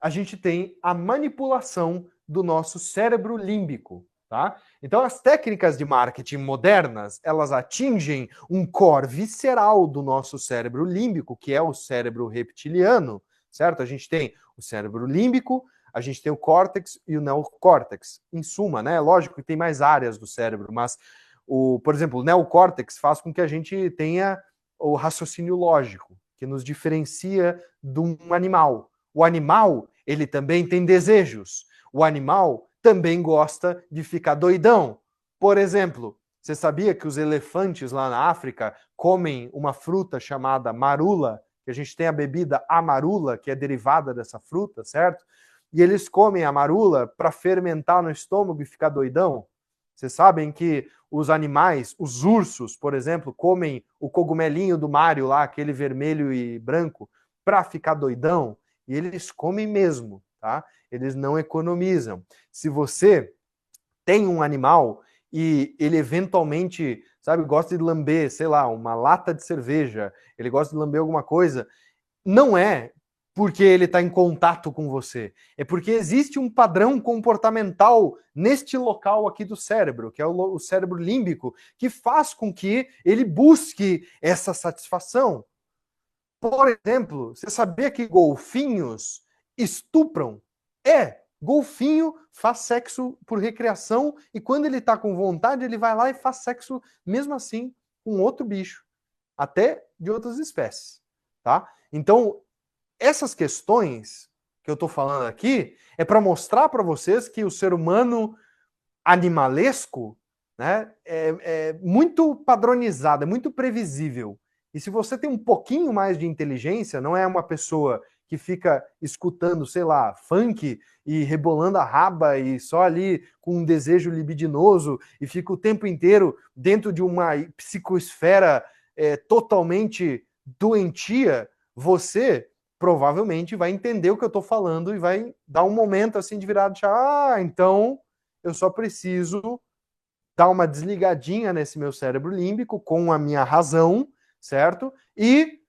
a gente tem a manipulação do nosso cérebro límbico, tá? Então, as técnicas de marketing modernas, elas atingem um core visceral do nosso cérebro límbico, que é o cérebro reptiliano, certo? A gente tem o cérebro límbico, a gente tem o córtex e o neocórtex. Em suma, né? Lógico que tem mais áreas do cérebro, mas, por exemplo, o neocórtex faz com que a gente tenha o raciocínio lógico, que nos diferencia de um animal. O animal, ele também tem desejos. O animal também gosta de ficar doidão. Por exemplo, você sabia que os elefantes lá na África comem uma fruta chamada marula, que a gente tem a bebida amarula, que é derivada dessa fruta, certo? E eles comem a marula para fermentar no estômago e ficar doidão? Vocês sabem que os animais, os ursos, por exemplo, comem o cogumelinho do Mario lá, aquele vermelho e branco, para ficar doidão? E eles comem mesmo, tá? Eles não economizam. Se você tem um animal e ele eventualmente, sabe, gosta de lamber, sei lá, uma lata de cerveja, ele gosta de lamber alguma coisa, não é porque ele está em contato com você. É porque existe um padrão comportamental neste local aqui do cérebro, que é o cérebro límbico, que faz com que ele busque essa satisfação. Por exemplo, você sabia que golfinhos estupram? Golfinho faz sexo por recreação e quando ele está com vontade, ele vai lá e faz sexo mesmo assim com outro bicho, até de outras espécies, tá? Então, essas questões que eu estou falando aqui é para mostrar para vocês que o ser humano animalesco, né, é muito padronizado, é muito previsível. E se você tem um pouquinho mais de inteligência, não é uma pessoa que fica escutando, sei lá, funk e rebolando a raba e só ali com um desejo libidinoso e fica o tempo inteiro dentro de uma psicosfera totalmente doentia, você provavelmente vai entender o que eu estou falando e vai dar um momento assim de virada de chave. Então eu só preciso dar uma desligadinha nesse meu cérebro límbico com a minha razão, certo? E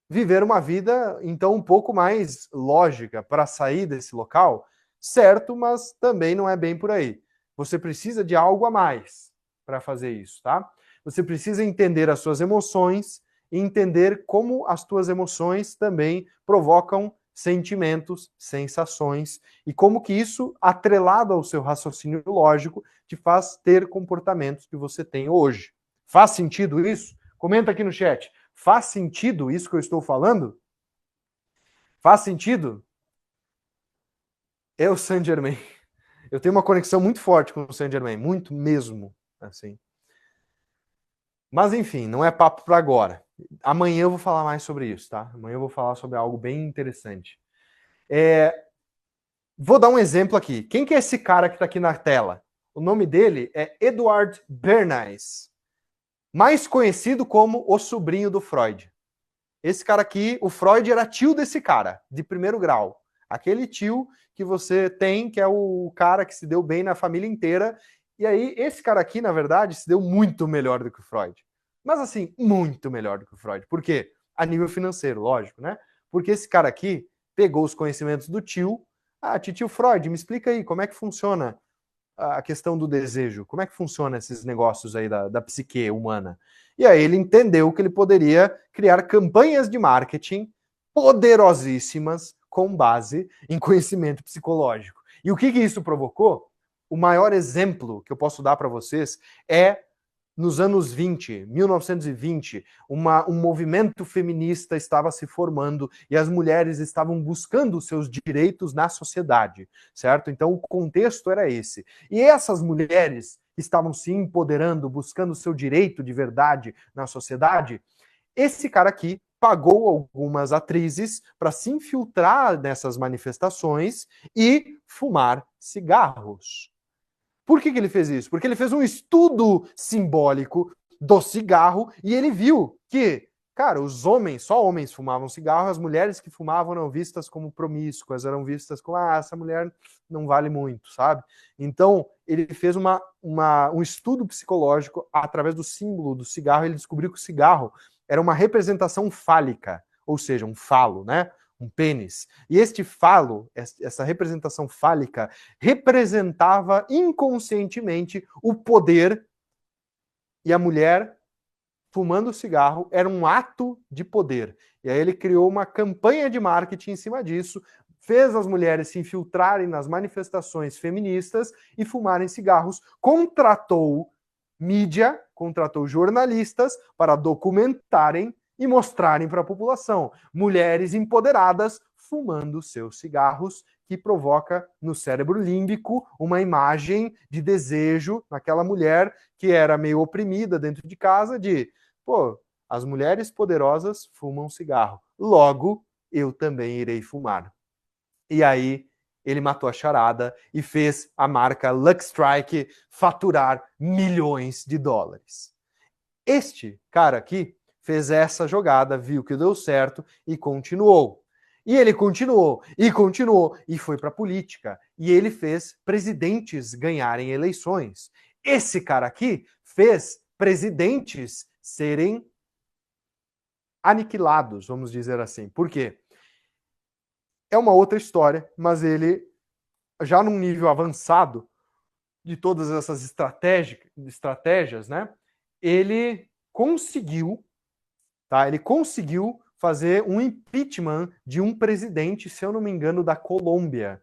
viver uma vida, então, um pouco mais lógica para sair desse local, certo? Mas também não é bem por aí. Você precisa de algo a mais para fazer isso, tá? Você precisa entender as suas emoções e entender como as tuas emoções também provocam sentimentos, sensações e como que isso, atrelado ao seu raciocínio lógico, te faz ter comportamentos que você tem hoje. Faz sentido isso? Comenta aqui no chat. Faz sentido isso que eu estou falando? Faz sentido? É o Saint Germain. Eu tenho uma conexão muito forte com o Saint Germain, muito mesmo, assim. Mas enfim, não é papo para agora. Amanhã eu vou falar mais sobre isso, tá? Amanhã eu vou falar sobre algo bem interessante. Vou dar um exemplo aqui. Quem que é esse cara que está aqui na tela? O nome dele é Edward Bernays, mais conhecido como o sobrinho do Freud. Esse cara aqui, o Freud era tio desse cara, de primeiro grau. Aquele tio que você tem, que é o cara que se deu bem na família inteira. E aí, esse cara aqui, na verdade, se deu muito melhor do que o Freud. Mas assim, muito melhor do que o Freud. Por quê? A nível financeiro, lógico, né? Porque esse cara aqui pegou os conhecimentos do tio. Ah, tio Freud, me explica aí como é que funciona a questão do desejo, como é que funciona esses negócios aí da psique humana. E aí ele entendeu que ele poderia criar campanhas de marketing poderosíssimas com base em conhecimento psicológico. E o que isso provocou? O maior exemplo que eu posso dar para vocês é nos anos 20, 1920, um movimento feminista estava se formando e as mulheres estavam buscando seus direitos na sociedade, certo? Então o contexto era esse. E essas mulheres estavam se empoderando, buscando seu direito de verdade na sociedade. Esse cara aqui pagou algumas atrizes para se infiltrar nessas manifestações e fumar cigarros. Por que ele fez isso? Porque ele fez um estudo simbólico do cigarro e ele viu que, cara, os homens, só homens fumavam cigarro, as mulheres que fumavam eram vistas como promíscuas, eram vistas como, essa mulher não vale muito, sabe? Então, ele fez um estudo psicológico através do símbolo do cigarro, ele descobriu que o cigarro era uma representação fálica, ou seja, um falo, né? Um pênis. E este falo, essa representação fálica, representava inconscientemente o poder, e a mulher fumando cigarro era um ato de poder. E aí ele criou uma campanha de marketing em cima disso, fez as mulheres se infiltrarem nas manifestações feministas e fumarem cigarros, contratou mídia, contratou jornalistas para documentarem e mostrarem para a população mulheres empoderadas fumando seus cigarros, que provoca no cérebro límbico uma imagem de desejo naquela mulher que era meio oprimida dentro de casa, de, pô, as mulheres poderosas fumam cigarro, logo eu também irei fumar. E aí ele matou a charada e fez a marca Lucky Strike faturar milhões de dólares. Este cara aqui fez essa jogada, viu que deu certo e continuou. E ele continuou, e continuou, e foi para a política. E ele fez presidentes ganharem eleições. Esse cara aqui fez presidentes serem aniquilados, vamos dizer assim. Por quê? é uma outra história, mas ele, já num nível avançado de todas essas estratégias, né, ele conseguiu, tá? Ele conseguiu fazer um impeachment de um presidente, se eu não me engano, da Colômbia.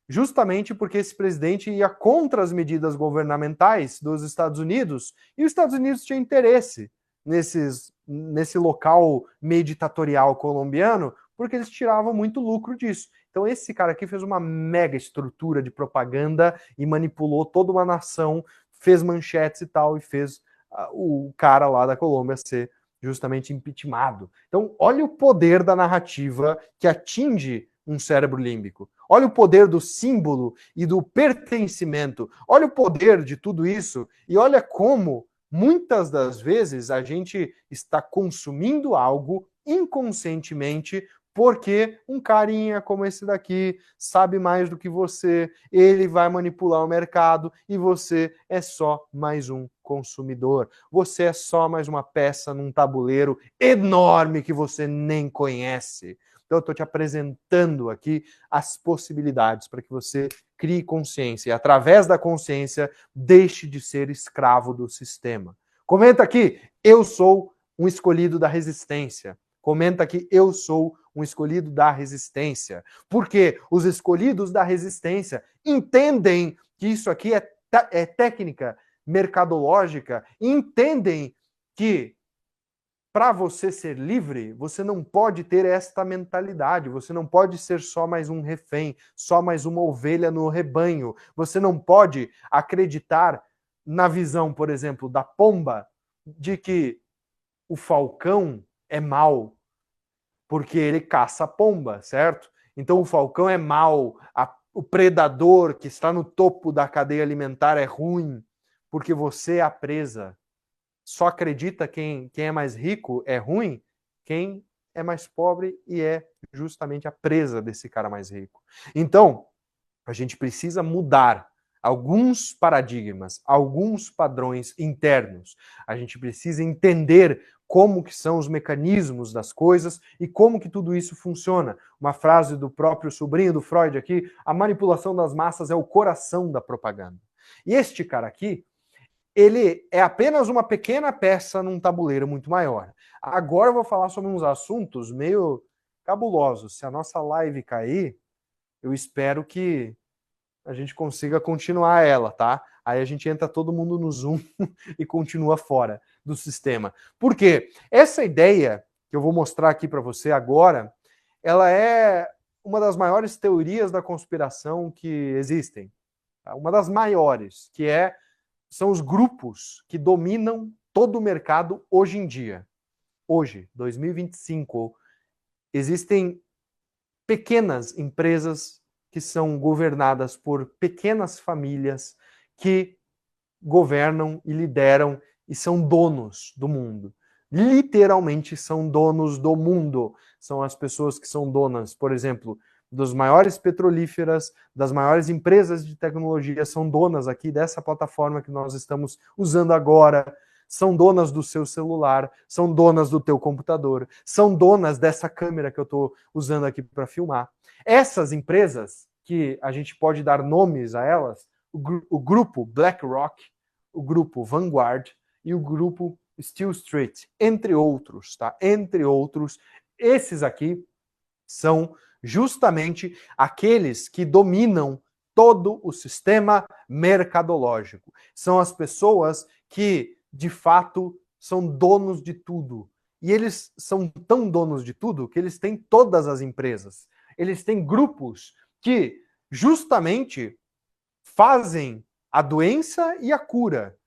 Justamente porque esse presidente ia contra as medidas governamentais dos Estados Unidos, e os Estados Unidos tinham interesse nesse local meio ditatorial colombiano, porque eles tiravam muito lucro disso. Então esse cara aqui fez uma mega estrutura de propaganda e manipulou toda uma nação, fez manchetes e tal, e fez o cara lá da Colômbia ser justamente impeachmentado. Então olha o poder da narrativa que atinge um cérebro límbico. Olha o poder do símbolo e do pertencimento. Olha o poder de tudo isso e olha como muitas das vezes a gente está consumindo algo inconscientemente porque um carinha como esse daqui sabe mais do que você, ele vai manipular o mercado e você é só mais um consumidor. Você é só mais uma peça num tabuleiro enorme que você nem conhece. Então eu estou te apresentando aqui as possibilidades para que você crie consciência e através da consciência deixe de ser escravo do sistema. Comenta aqui, eu sou um escolhido da resistência. Comenta aqui, eu sou um escolhido da resistência. Porque os escolhidos da resistência entendem que isso aqui é técnica mercadológica, entendem que para você ser livre, você não pode ter esta mentalidade, você não pode ser só mais um refém, só mais uma ovelha no rebanho. Você não pode acreditar na visão, por exemplo, da pomba, de que o falcão é mau, porque ele caça a pomba, certo? Então o falcão é mau, o predador que está no topo da cadeia alimentar é ruim, porque você é a presa. Só acredita quem é mais rico é ruim, quem é mais pobre e é justamente a presa desse cara mais rico. Então, a gente precisa mudar alguns paradigmas, alguns padrões internos. A gente precisa entender como que são os mecanismos das coisas e como que tudo isso funciona. Uma frase do próprio sobrinho do Freud aqui, a manipulação das massas é o coração da propaganda. E este cara aqui, ele é apenas uma pequena peça num tabuleiro muito maior. Agora eu vou falar sobre uns assuntos meio cabulosos. Se a nossa live cair, eu espero que a gente consiga continuar ela, tá? Aí a gente entra todo mundo no Zoom e continua fora do sistema. Por quê? Essa ideia que eu vou mostrar aqui para você agora, ela é uma das maiores teorias da conspiração que existem. Tá? Uma das maiores, que são os grupos que dominam todo o mercado hoje em dia. Hoje, 2025, existem pequenas empresas que são governadas por pequenas famílias que governam e lideram e são donos do mundo. Literalmente são donos do mundo. São as pessoas que são donas, por exemplo, das maiores petrolíferas, das maiores empresas de tecnologia, são donas aqui dessa plataforma que nós estamos usando agora, são donas do seu celular, são donas do teu computador, são donas dessa câmera que eu estou usando aqui para filmar. Essas empresas, que a gente pode dar nomes a elas, o grupo BlackRock, o grupo Vanguard e o grupo Steel Street, entre outros, tá? Entre outros, esses aqui são justamente aqueles que dominam todo o sistema mercadológico. São as pessoas que, de fato, são donos de tudo. E eles são tão donos de tudo que eles têm todas as empresas. Eles têm grupos que justamente fazem a doença e a cura.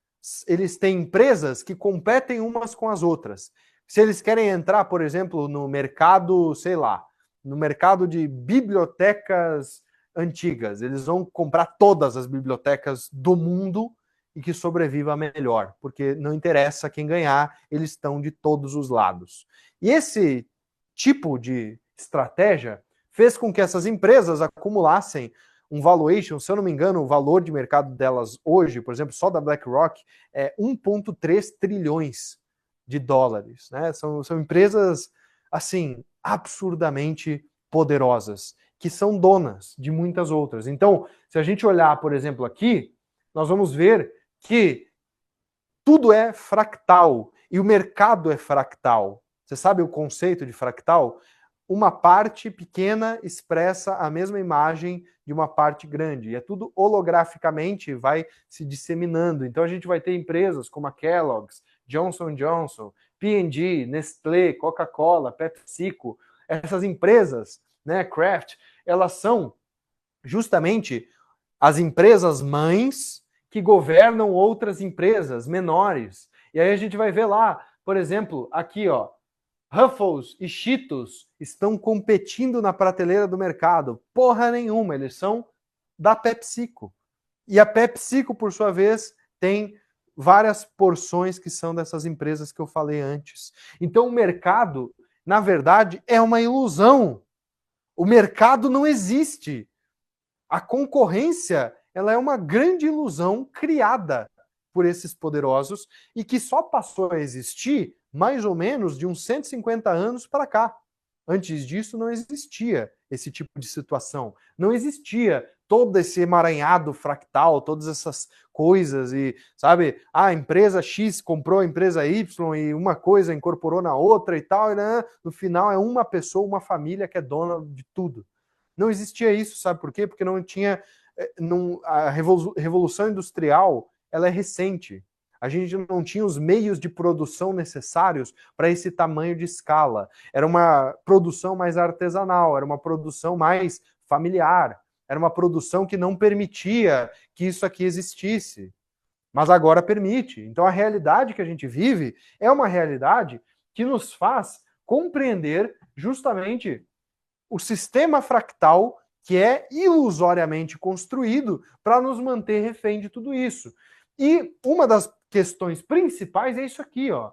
Eles têm empresas que competem umas com as outras. Se eles querem entrar, por exemplo, no mercado, sei lá, no mercado de bibliotecas antigas, eles vão comprar todas as bibliotecas do mundo e que sobreviva melhor, porque não interessa quem ganhar, eles estão de todos os lados. E esse tipo de estratégia fez com que essas empresas acumulassem um valuation, se eu não me engano, o valor de mercado delas hoje, por exemplo, só da BlackRock, é 1,3 trilhões de dólares. Né? São empresas, assim, absurdamente poderosas que são donas de muitas outras. Então, se a gente olhar, por exemplo, aqui, nós vamos ver que tudo é fractal e o mercado é fractal. Você sabe o conceito de fractal? Uma parte pequena expressa a mesma imagem de uma parte grande. E é tudo holograficamente, vai se disseminando. Então a gente vai ter empresas como a Kellogg's, Johnson Johnson, P&G, Nestlé, Coca-Cola, PepsiCo. Essas empresas, né, Kraft, elas são justamente as empresas mães que governam outras empresas menores. E aí a gente vai ver lá, por exemplo, aqui, ó, Ruffles e Cheetos estão competindo na prateleira do mercado. Porra nenhuma, eles são da PepsiCo. E a PepsiCo, por sua vez, tem várias porções que são dessas empresas que eu falei antes. Então o mercado, na verdade, é uma ilusão. O mercado não existe. A concorrência, ela é uma grande ilusão criada por esses poderosos e que só passou a existir mais ou menos de uns 150 anos para cá. Antes disso não existia esse tipo de situação. Não existia todo esse emaranhado fractal, todas essas coisas e, sabe, a empresa X comprou a empresa Y e uma coisa incorporou na outra e tal, e né, no final é uma pessoa, uma família que é dona de tudo. Não existia isso, sabe por quê? Porque não tinha. A Revolução Industrial ela é recente. A gente não tinha os meios de produção necessários para esse tamanho de escala. Era uma produção mais artesanal, era uma produção mais familiar, era uma produção que não permitia que isso aqui existisse. Mas agora permite. Então a realidade que a gente vive é uma realidade que nos faz compreender justamente o sistema fractal que é ilusoriamente construído para nos manter refém de tudo isso. E uma das questões principais é isso aqui, ó.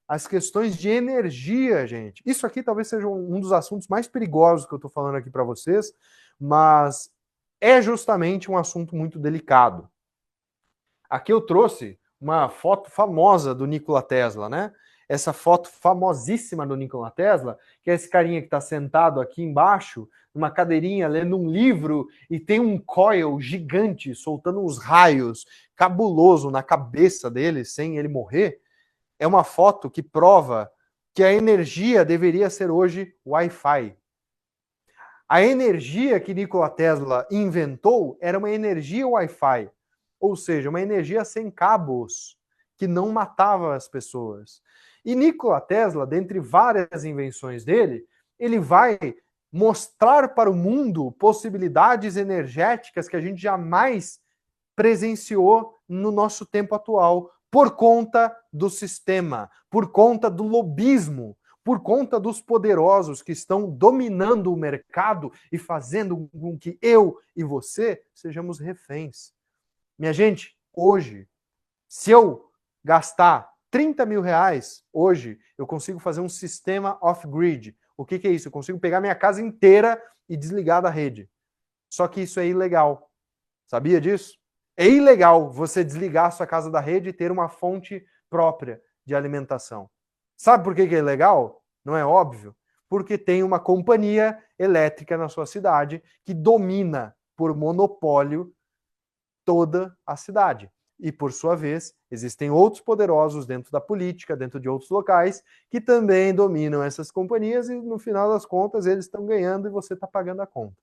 As questões de energia, gente. Isso aqui talvez seja um dos assuntos mais perigosos que eu estou falando aqui para vocês, mas é justamente um assunto muito delicado. Aqui eu trouxe uma foto famosa do Nikola Tesla, né? Essa foto famosíssima do Nikola Tesla, que é esse carinha que está sentado aqui embaixo, numa cadeirinha, lendo um livro, e tem um coil gigante soltando uns raios cabuloso na cabeça dele, sem ele morrer. É uma foto que prova que a energia deveria ser hoje Wi-Fi. A energia que Nikola Tesla inventou era uma energia Wi-Fi, ou seja, uma energia sem cabos, que não matava as pessoas. E Nikola Tesla, dentre várias invenções dele, ele vai mostrar para o mundo possibilidades energéticas que a gente jamais presenciou no nosso tempo atual, por conta do sistema, por conta do lobismo, por conta dos poderosos que estão dominando o mercado e fazendo com que eu e você sejamos reféns. Minha gente, hoje, se eu gastar 30 mil reais, hoje, eu consigo fazer um sistema off-grid. O que é isso? Eu consigo pegar minha casa inteira e desligar da rede. Só que isso é ilegal. Sabia disso? É ilegal você desligar a sua casa da rede e ter uma fonte própria de alimentação. Sabe por que é ilegal? Não é óbvio? Porque tem uma companhia elétrica na sua cidade que domina por monopólio toda a cidade. E, por sua vez, existem outros poderosos dentro da política, dentro de outros locais, que também dominam essas companhias e, no final das contas, eles estão ganhando e você está pagando a conta.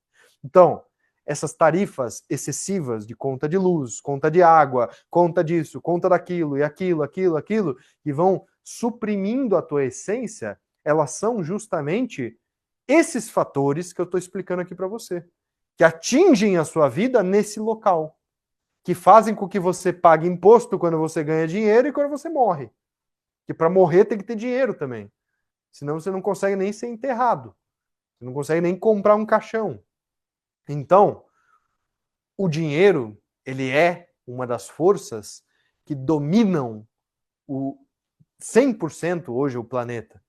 Então, essas tarifas excessivas de conta de luz, conta de água, conta disso, conta daquilo, e aquilo, que vão suprimindo a tua essência, elas são justamente esses fatores que eu estou explicando aqui para você, que atingem a sua vida nesse local, que fazem com que você pague imposto quando você ganha dinheiro e quando você morre. Que para morrer tem que ter dinheiro também. Senão você não consegue nem ser enterrado. Você não consegue nem comprar um caixão. Então, o dinheiro, ele é uma das forças que dominam o 100% hoje o planeta.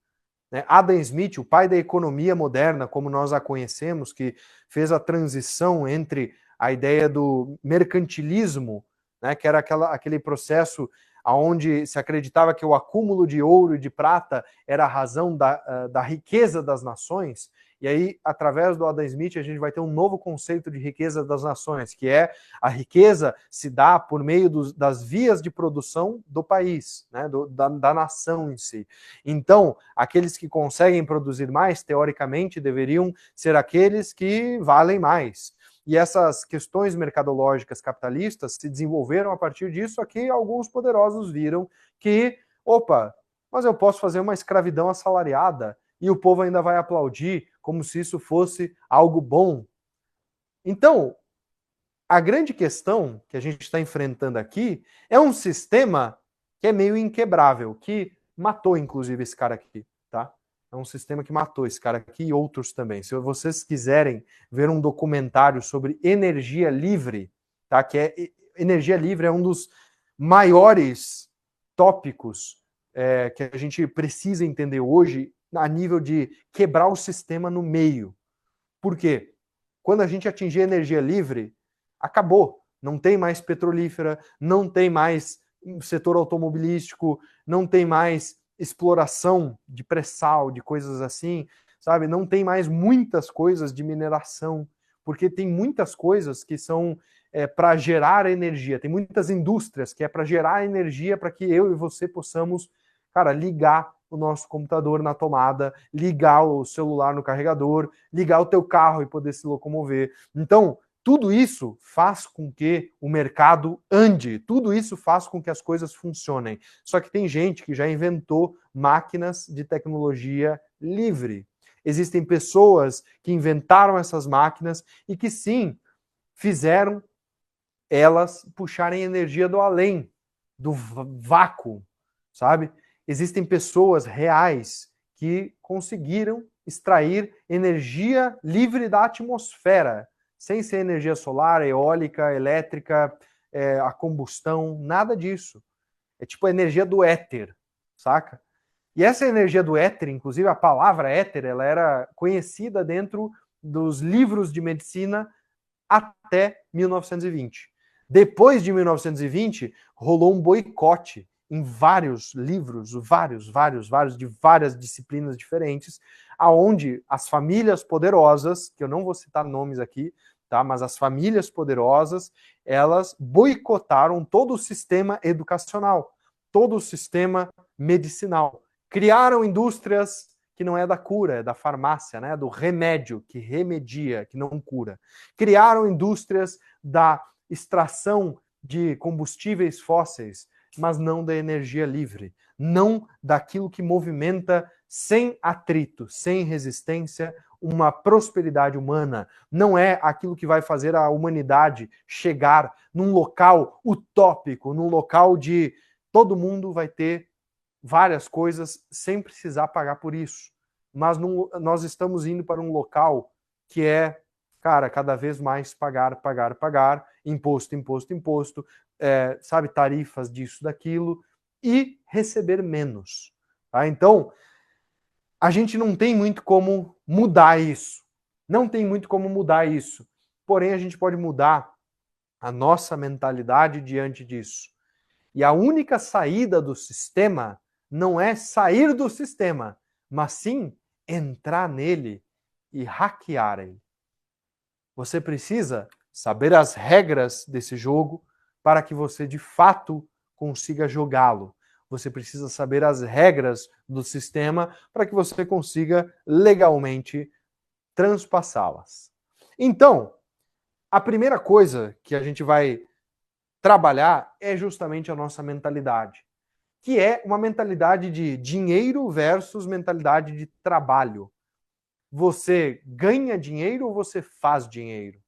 Adam Smith, o pai da economia moderna, como nós a conhecemos, que fez a transição entre a ideia do mercantilismo, né, que era aquele processo onde se acreditava que o acúmulo de ouro e de prata era a razão da riqueza das nações. E aí, através do Adam Smith, a gente vai ter um novo conceito de riqueza das nações, que é a riqueza se dá por meio das vias de produção do país, né, da nação em si. Então, aqueles que conseguem produzir mais, teoricamente, deveriam ser aqueles que valem mais. E essas questões mercadológicas capitalistas se desenvolveram a partir disso. Aqui alguns poderosos viram que, opa, mas eu posso fazer uma escravidão assalariada e o povo ainda vai aplaudir como se isso fosse algo bom. Então, a grande questão que a gente está enfrentando aqui é um sistema que é meio inquebrável, que matou, inclusive, esse cara aqui, tá? É um sistema que matou esse cara aqui e outros também. Se vocês quiserem ver um documentário sobre energia livre, tá? Energia livre é um dos maiores tópicos que a gente precisa entender hoje a nível de quebrar o sistema no meio. Por quê? Quando a gente atingir energia livre, acabou. Não tem mais petrolífera, não tem mais setor automobilístico, não tem mais exploração de pré-sal, de coisas assim, sabe? Não tem mais muitas coisas de mineração, porque tem muitas coisas que são para gerar energia. Tem muitas indústrias que é para gerar energia para que eu e você possamos, cara, ligar o nosso computador na tomada, ligar o celular no carregador, ligar o teu carro e poder se locomover. Então, tudo isso faz com que o mercado ande, tudo isso faz com que as coisas funcionem. Só que tem gente que já inventou máquinas de tecnologia livre. Existem pessoas que inventaram essas máquinas e que sim, fizeram elas puxarem energia do além, do vácuo, sabe? Existem pessoas reais que conseguiram extrair energia livre da atmosfera, sem ser energia solar, eólica, elétrica, a combustão, nada disso. É tipo a energia do éter, saca? E essa energia do éter, inclusive a palavra éter, ela era conhecida dentro dos livros de medicina até 1920. Depois de 1920, rolou um boicote em vários livros, vários, de várias disciplinas diferentes, aonde as famílias poderosas, que eu não vou citar nomes aqui, tá? Mas as famílias poderosas, elas boicotaram todo o sistema educacional, todo o sistema medicinal. Criaram indústrias que não é da cura, é da farmácia, né? Do remédio, que remedia, que não cura. Criaram indústrias da extração de combustíveis fósseis, mas não da energia livre, não daquilo que movimenta sem atrito, sem resistência, uma prosperidade humana. Não é aquilo que vai fazer a humanidade chegar num local utópico, num local de todo mundo vai ter várias coisas sem precisar pagar por isso. Mas nós estamos indo para um local que é, cara, cada vez mais pagar, imposto, sabe, tarifas disso, daquilo, e receber menos. Tá? Então, a gente não tem muito como mudar isso. Não tem muito como mudar isso. Porém, a gente pode mudar a nossa mentalidade diante disso. E a única saída do sistema não é sair do sistema, mas sim entrar nele e hackear ele. Você precisa saber as regras desse jogo para que você de fato consiga jogá-lo. Você precisa saber as regras do sistema para que você consiga legalmente transpassá-las. Então, a primeira coisa que a gente vai trabalhar é justamente a nossa mentalidade, que é uma mentalidade de dinheiro versus mentalidade de trabalho. Você ganha dinheiro ou você faz dinheiro?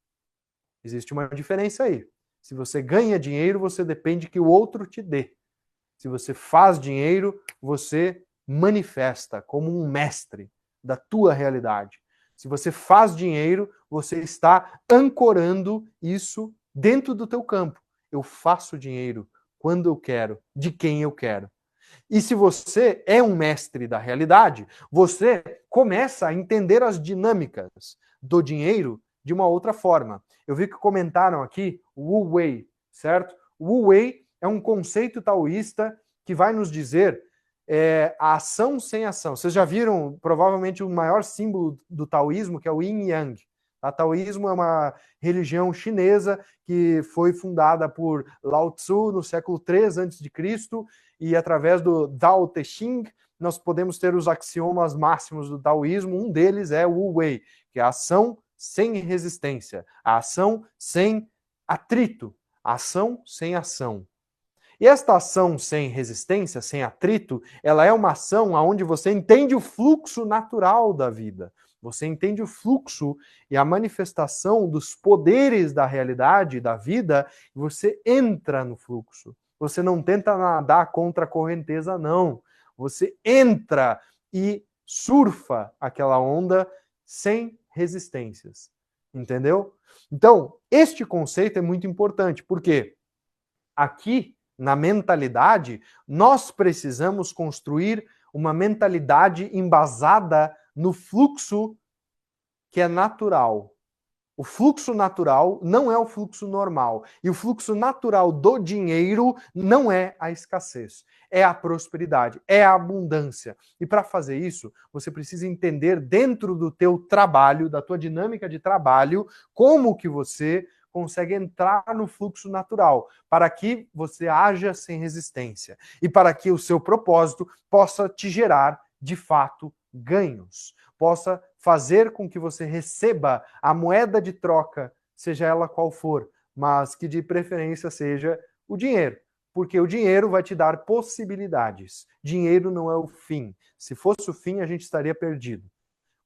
Existe uma diferença aí. Se você ganha dinheiro, você depende que o outro te dê. Se você faz dinheiro, você manifesta como um mestre da tua realidade. Se você faz dinheiro, você está ancorando isso dentro do teu campo. Eu faço dinheiro quando eu quero, de quem eu quero. E se você é um mestre da realidade, você começa a entender as dinâmicas do dinheiro de uma outra forma. Eu vi que comentaram aqui o Wu Wei, certo? O Wu Wei é um conceito taoísta que vai nos dizer a ação sem ação. Vocês já viram, provavelmente, o maior símbolo do taoísmo, que é o Yin Yang. O taoísmo é uma religião chinesa que foi fundada por Lao Tzu no século III a.C. e através do Tao Te Ching nós podemos ter os axiomas máximos do taoísmo. Um deles é o Wu Wei, que é a ação sem resistência, a ação sem atrito, a ação sem ação. E esta ação sem resistência, sem atrito, ela é uma ação onde você entende o fluxo natural da vida. Você entende o fluxo e a manifestação dos poderes da realidade, da vida, e você entra no fluxo. Você não tenta nadar contra a correnteza, não. Você entra e surfa aquela onda sem resistências. Entendeu? Então, este conceito é muito importante, porque aqui, na mentalidade, nós precisamos construir uma mentalidade embasada no fluxo que é natural. O fluxo natural não é o fluxo normal. E o fluxo natural do dinheiro não é a escassez. É a prosperidade, é a abundância. E para fazer isso, você precisa entender dentro do teu trabalho, da tua dinâmica de trabalho, como que você consegue entrar no fluxo natural, para que você haja sem resistência e para que o seu propósito possa te gerar, de fato, ganhos. Possa fazer com que você receba a moeda de troca, seja ela qual for, mas que de preferência seja o dinheiro, porque o dinheiro vai te dar possibilidades. Dinheiro não é o fim. Se fosse o fim, a gente estaria perdido.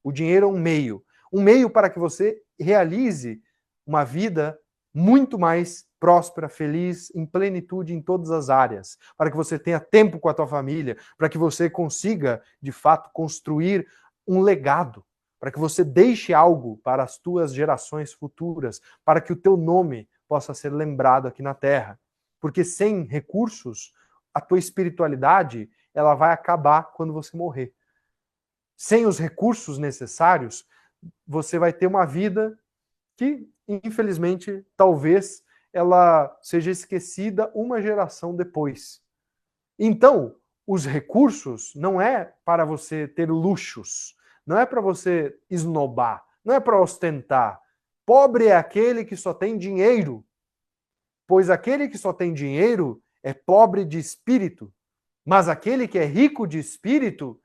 O dinheiro é um meio para que você realize uma vida muito mais próspera, feliz, em plenitude em todas as áreas, para que você tenha tempo com a tua família, para que você consiga, de fato, construir um legado, para que você deixe algo para as tuas gerações futuras, para que o teu nome possa ser lembrado aqui na Terra. Porque sem recursos, a tua espiritualidade, ela vai acabar quando você morrer. Sem os recursos necessários, você vai ter uma vida que, infelizmente, talvez ela seja esquecida uma geração depois. Então, os recursos não é para você ter luxos, não é para você esnobar, não é para ostentar. Pobre é aquele que só tem dinheiro, pois aquele que só tem dinheiro é pobre de espírito, mas aquele que é rico de espírito,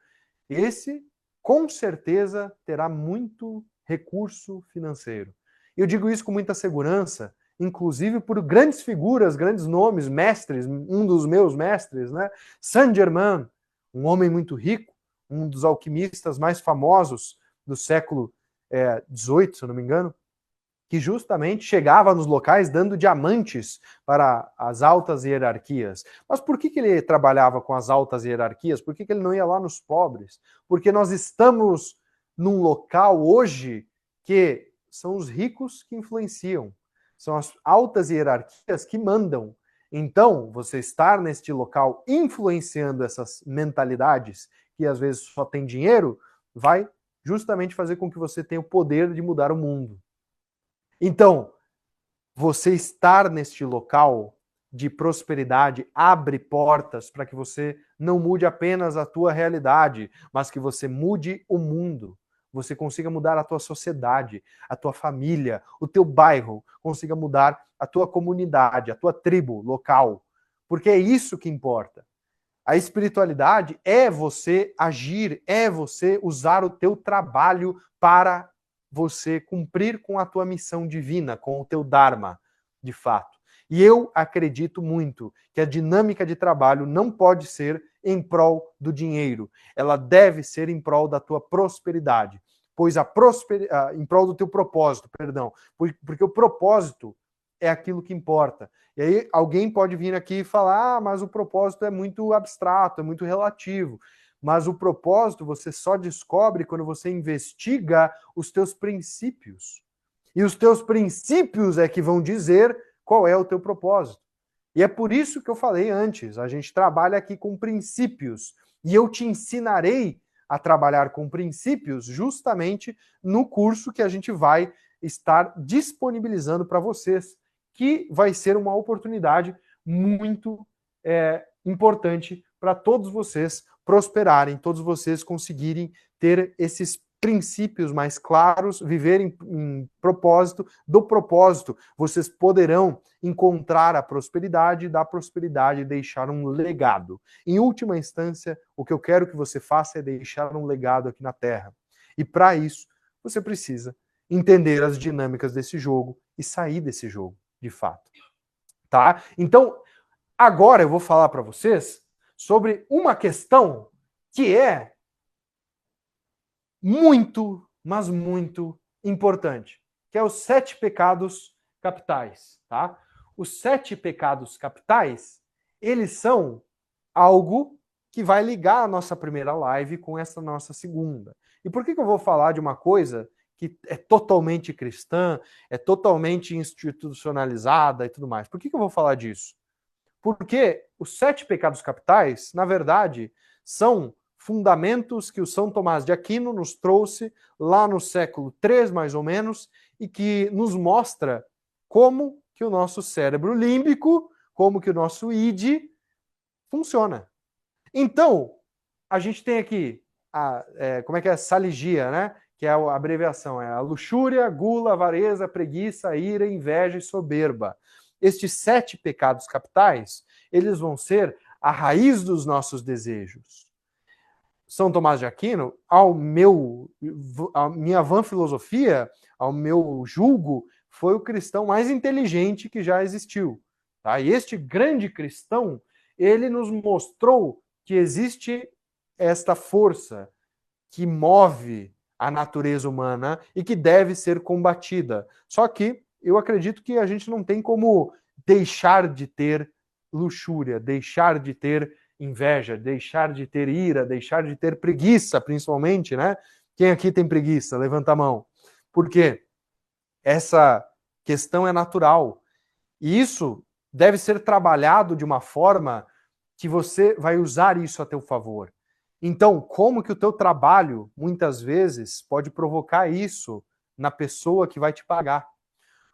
esse com certeza terá muito recurso financeiro. Eu digo isso com muita segurança, inclusive por grandes figuras, grandes nomes, mestres, um dos meus mestres, né? Saint-Germain, um homem muito rico, um dos alquimistas mais famosos do século XVIII, se eu não me engano, que justamente chegava nos locais dando diamantes para as altas hierarquias. Mas por que ele trabalhava com as altas hierarquias? Por que ele não ia lá nos pobres? Porque nós estamos num local hoje que são os ricos que influenciam, são as altas hierarquias que mandam. Então, você estar neste local influenciando essas mentalidades, que às vezes só tem dinheiro, vai justamente fazer com que você tenha o poder de mudar o mundo. Então, você estar neste local de prosperidade abre portas para que você não mude apenas a tua realidade, mas que você mude o mundo. Você consiga mudar a tua sociedade, a tua família, o teu bairro, consiga mudar a tua comunidade, a tua tribo local. Porque é isso que importa. A espiritualidade é você agir, é você usar o teu trabalho para você cumprir com a tua missão divina, com o teu Dharma, de fato. E eu acredito muito que a dinâmica de trabalho não pode ser em prol do dinheiro. Ela deve ser em prol da tua prosperidade. Pois em prol do teu propósito, perdão. Porque o propósito é aquilo que importa. E aí alguém pode vir aqui e falar, mas o propósito é muito abstrato, é muito relativo. Mas o propósito você só descobre quando você investiga os teus princípios. E os teus princípios é que vão dizer qual é o teu propósito. E é por isso que eu falei antes, a gente trabalha aqui com princípios. E eu te ensinarei a trabalhar com princípios justamente no curso que a gente vai estar disponibilizando para vocês, que vai ser uma oportunidade muito importante para todos vocês prosperarem, todos vocês conseguirem ter esses princípios mais claros, viverem em propósito, do propósito, vocês poderão encontrar a prosperidade, da prosperidade deixar um legado. Em última instância, o que eu quero que você faça é deixar um legado aqui na Terra. E para isso, você precisa entender as dinâmicas desse jogo e sair desse jogo, de fato. Tá? Então, agora eu vou falar para vocês sobre uma questão que é muito, mas muito importante, que é os 7 pecados capitais, tá? Os 7 pecados capitais, eles são algo que vai ligar a nossa primeira live com essa nossa segunda. E por que eu vou falar de uma coisa que é totalmente cristã, é totalmente institucionalizada e tudo mais? Por que eu vou falar disso? Porque os 7 pecados capitais, na verdade, são fundamentos que o São Tomás de Aquino nos trouxe lá no século III, mais ou menos, e que nos mostra como que o nosso cérebro límbico, como que o nosso id funciona. Então, a gente tem aqui como é que é? Saligia, né? Que é a abreviação, é a luxúria, gula, avareza, preguiça, ira, inveja e soberba. Estes 7 pecados capitais, eles vão ser a raiz dos nossos desejos. São Tomás de Aquino, a minha vã filosofia, ao meu julgo, foi o cristão mais inteligente que já existiu. Tá? E este grande cristão, ele nos mostrou que existe esta força que move a natureza humana e que deve ser combatida. Só que eu acredito que a gente não tem como deixar de ter luxúria, deixar de ter inveja, deixar de ter ira, deixar de ter preguiça, principalmente, né? Quem aqui tem preguiça? Levanta a mão. Por quê? Essa questão é natural. E isso deve ser trabalhado de uma forma que você vai usar isso a teu favor. Então, como que o teu trabalho, muitas vezes, pode provocar isso na pessoa que vai te pagar?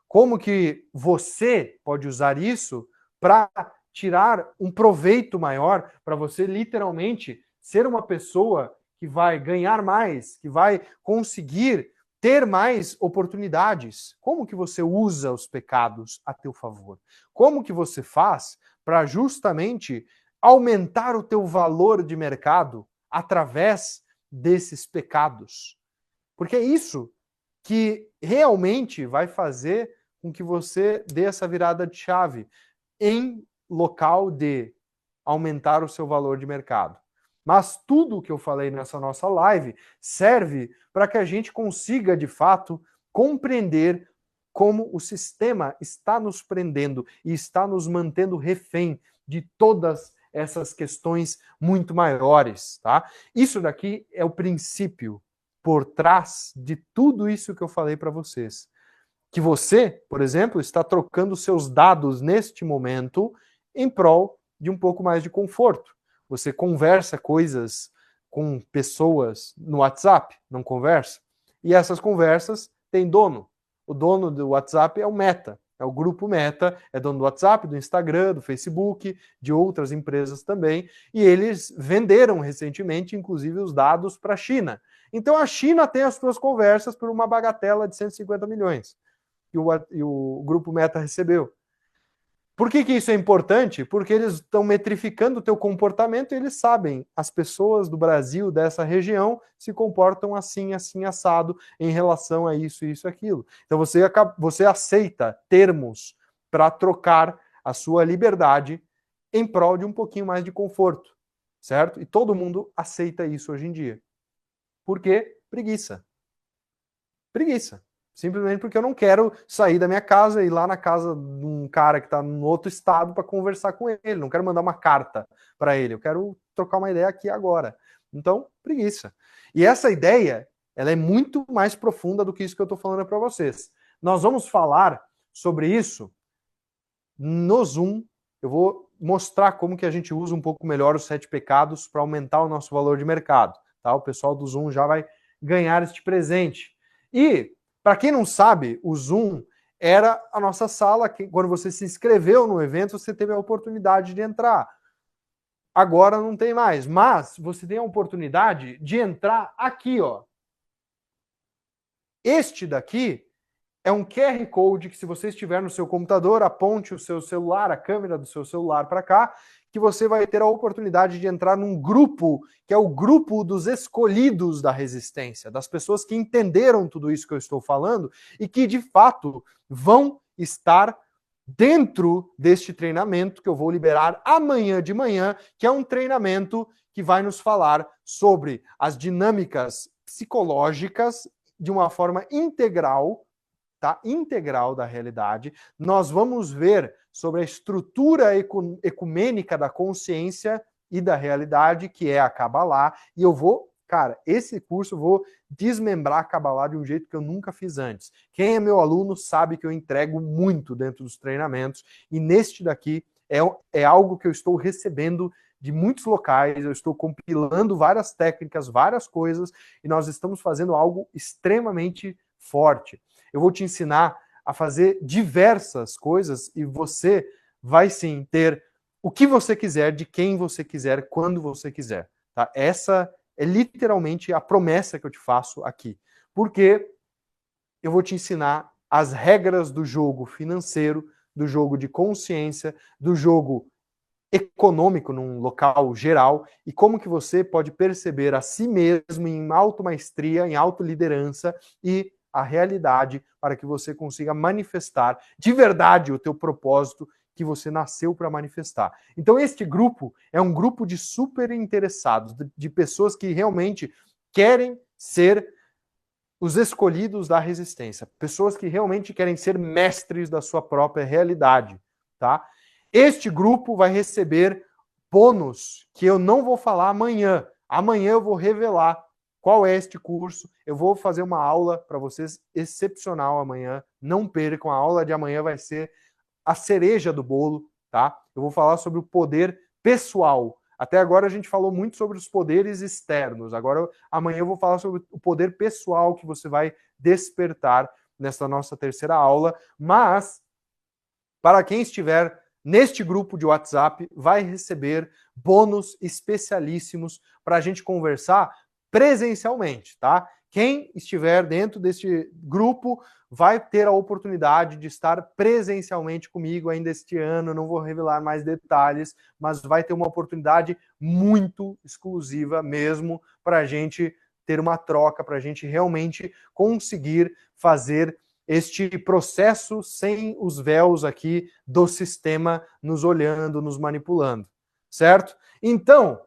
Como que você pode usar isso para tirar um proveito maior, para você literalmente ser uma pessoa que vai ganhar mais, que vai conseguir ter mais oportunidades? Como que você usa os pecados a teu favor? Como que você faz para justamente aumentar o teu valor de mercado através desses pecados? Porque é isso que realmente vai fazer com que você dê essa virada de chave em local de aumentar o seu valor de mercado. Mas tudo o que eu falei nessa nossa live serve para que a gente consiga, de fato, compreender como o sistema está nos prendendo e está nos mantendo refém de todas essas questões muito maiores, tá? Isso daqui é o princípio por trás de tudo isso que eu falei para vocês. Que você, por exemplo, está trocando seus dados neste momento em prol de um pouco mais de conforto. Você conversa coisas com pessoas no WhatsApp, não conversa? E essas conversas têm dono. O dono do WhatsApp é o Meta, é o grupo Meta, é dono do WhatsApp, do Instagram, do Facebook, de outras empresas também, e eles venderam recentemente, inclusive, os dados para a China. Então a China tem as suas conversas por uma bagatela de 150 milhões que o grupo Meta recebeu. Por que isso é importante? Porque eles estão metrificando o teu comportamento e eles sabem, as pessoas do Brasil, dessa região, se comportam assim, assim, assado, em relação a isso, isso, aquilo. Então você aceita termos para trocar a sua liberdade em prol de um pouquinho mais de conforto, certo? E todo mundo aceita isso hoje em dia. Por quê? Preguiça. Preguiça. Simplesmente porque eu não quero sair da minha casa e ir lá na casa de um cara que está em outro estado para conversar com ele. Não quero mandar uma carta para ele. Eu quero trocar uma ideia aqui agora. Então, preguiça. E essa ideia, ela é muito mais profunda do que isso que eu estou falando para vocês. Nós vamos falar sobre isso no Zoom. Eu vou mostrar como que a gente usa um pouco melhor os 7 pecados para aumentar o nosso valor de mercado. Tá? O pessoal do Zoom já vai ganhar este presente. E para quem não sabe, o Zoom era a nossa sala, que quando você se inscreveu no evento, você teve a oportunidade de entrar. Agora não tem mais, mas você tem a oportunidade de entrar aqui, ó. Este daqui é um QR Code que, se você estiver no seu computador, aponte o seu celular, a câmera do seu celular para cá, que você vai ter a oportunidade de entrar num grupo, que é o grupo dos escolhidos da resistência, das pessoas que entenderam tudo isso que eu estou falando e que, de fato, vão estar dentro deste treinamento que eu vou liberar amanhã de manhã, que é um treinamento que vai nos falar sobre as dinâmicas psicológicas de uma forma integral, tá? Integral da realidade. Nós vamos ver sobre a estrutura ecumênica da consciência e da realidade, que é a Kabbalah, e eu vou, cara, esse curso eu vou desmembrar a Kabbalah de um jeito que eu nunca fiz antes. Quem é meu aluno sabe que eu entrego muito dentro dos treinamentos, e neste daqui é algo que eu estou recebendo de muitos locais, eu estou compilando várias técnicas, várias coisas, e nós estamos fazendo algo extremamente forte. Eu vou te ensinar a fazer diversas coisas e você vai sim ter o que você quiser, de quem você quiser, quando você quiser. Tá? Essa é literalmente a promessa que eu te faço aqui. Porque eu vou te ensinar as regras do jogo financeiro, do jogo de consciência, do jogo econômico num local geral e como que você pode perceber a si mesmo em automaestria, em autoliderança e a realidade para que você consiga manifestar de verdade o teu propósito que você nasceu para manifestar. Então este grupo é um grupo de super interessados, de pessoas que realmente querem ser os escolhidos da resistência, pessoas que realmente querem ser mestres da sua própria realidade, tá? Este grupo vai receber bônus que eu não vou falar amanhã. Amanhã eu vou revelar qual é este curso. Eu vou fazer uma aula para vocês excepcional amanhã. Não percam, a aula de amanhã vai ser a cereja do bolo, tá? Eu vou falar sobre o poder pessoal. Até agora a gente falou muito sobre os poderes externos. Agora, amanhã eu vou falar sobre o poder pessoal que você vai despertar nessa nossa terceira aula. Mas, para quem estiver neste grupo de WhatsApp, vai receber bônus especialíssimos para a gente conversar presencialmente, tá? Quem estiver dentro deste grupo vai ter a oportunidade de estar presencialmente comigo ainda este ano. Não vou revelar mais detalhes, mas vai ter uma oportunidade muito exclusiva mesmo para a gente ter uma troca, para a gente realmente conseguir fazer este processo sem os véus aqui do sistema nos olhando, nos manipulando, certo? Então,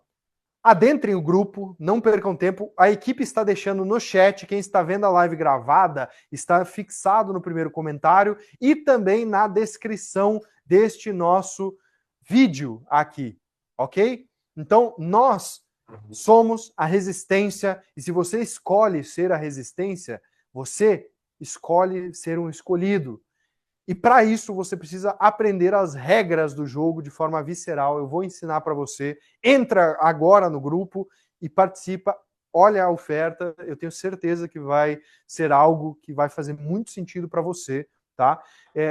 adentrem o grupo, não percam tempo. A equipe está deixando no chat, quem está vendo a live gravada está fixado no primeiro comentário e também na descrição deste nosso vídeo aqui, ok? Então, nós somos a resistência e se você escolhe ser a resistência, você escolhe ser um escolhido. E para isso você precisa aprender as regras do jogo de forma visceral. Eu vou ensinar para você. Entra agora no grupo e participa. Olha a oferta. Eu tenho certeza que vai ser algo que vai fazer muito sentido para você, tá?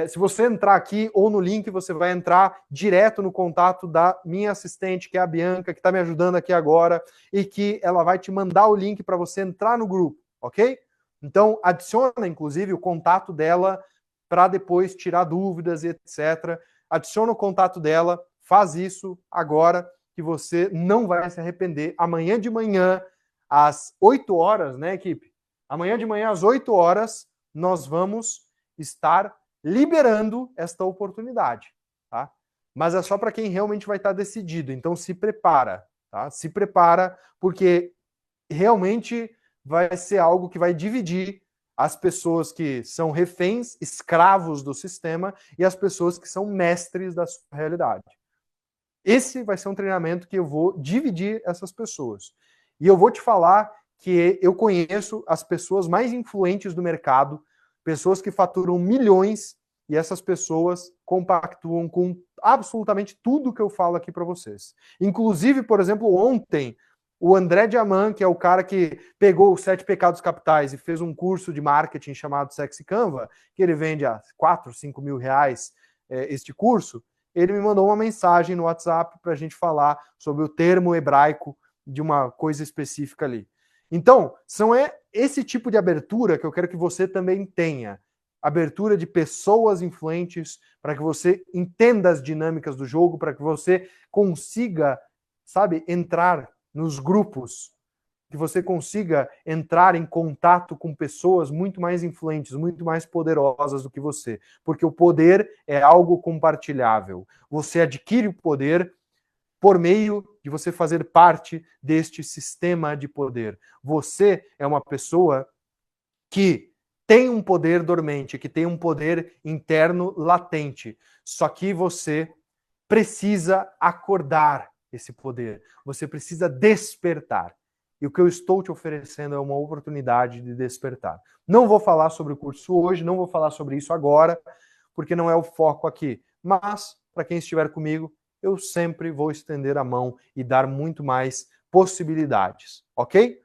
Se você entrar aqui ou no link, você vai entrar direto no contato da minha assistente, que é a Bianca, que está me ajudando aqui agora, e que ela vai te mandar o link para você entrar no grupo, ok? Então, adiciona, inclusive, o contato dela para depois tirar dúvidas e etc. Adiciona o contato dela, faz isso agora, que você não vai se arrepender. Amanhã de manhã, às 8 horas, né, equipe? Amanhã de manhã, às 8 horas, nós vamos estar liberando esta oportunidade, tá? Mas é só para quem realmente vai estar decidido. Então, se prepara, tá? Se prepara, porque realmente vai ser algo que vai dividir as pessoas que são reféns, escravos do sistema, e as pessoas que são mestres da sua realidade. Esse vai ser um treinamento que eu vou dividir essas pessoas. E eu vou te falar que eu conheço as pessoas mais influentes do mercado, pessoas que faturam milhões, e essas pessoas compactuam com absolutamente tudo que eu falo aqui para vocês. Inclusive, por exemplo, ontem, O André Diamant, que é o cara que pegou os 7 pecados capitais e fez um curso de marketing chamado Sexy Canva, que ele vende a 4, 5 mil reais este curso, ele me mandou uma mensagem no WhatsApp para a gente falar sobre o termo hebraico de uma coisa específica ali. Então, esse tipo de abertura que eu quero que você também tenha. Abertura de pessoas influentes, para que você entenda as dinâmicas do jogo, para que você consiga, sabe, entrar nos grupos, que você consiga entrar em contato com pessoas muito mais influentes, muito mais poderosas do que você. Porque o poder é algo compartilhável. Você adquire o poder por meio de você fazer parte deste sistema de poder. Você é uma pessoa que tem um poder dormente, que tem um poder interno latente. Só que você precisa acordar esse poder. Você precisa despertar. E o que eu estou te oferecendo é uma oportunidade de despertar. Não vou falar sobre o curso hoje, não vou falar sobre isso agora, porque não é o foco aqui. Mas, para quem estiver comigo, eu sempre vou estender a mão e dar muito mais possibilidades, ok?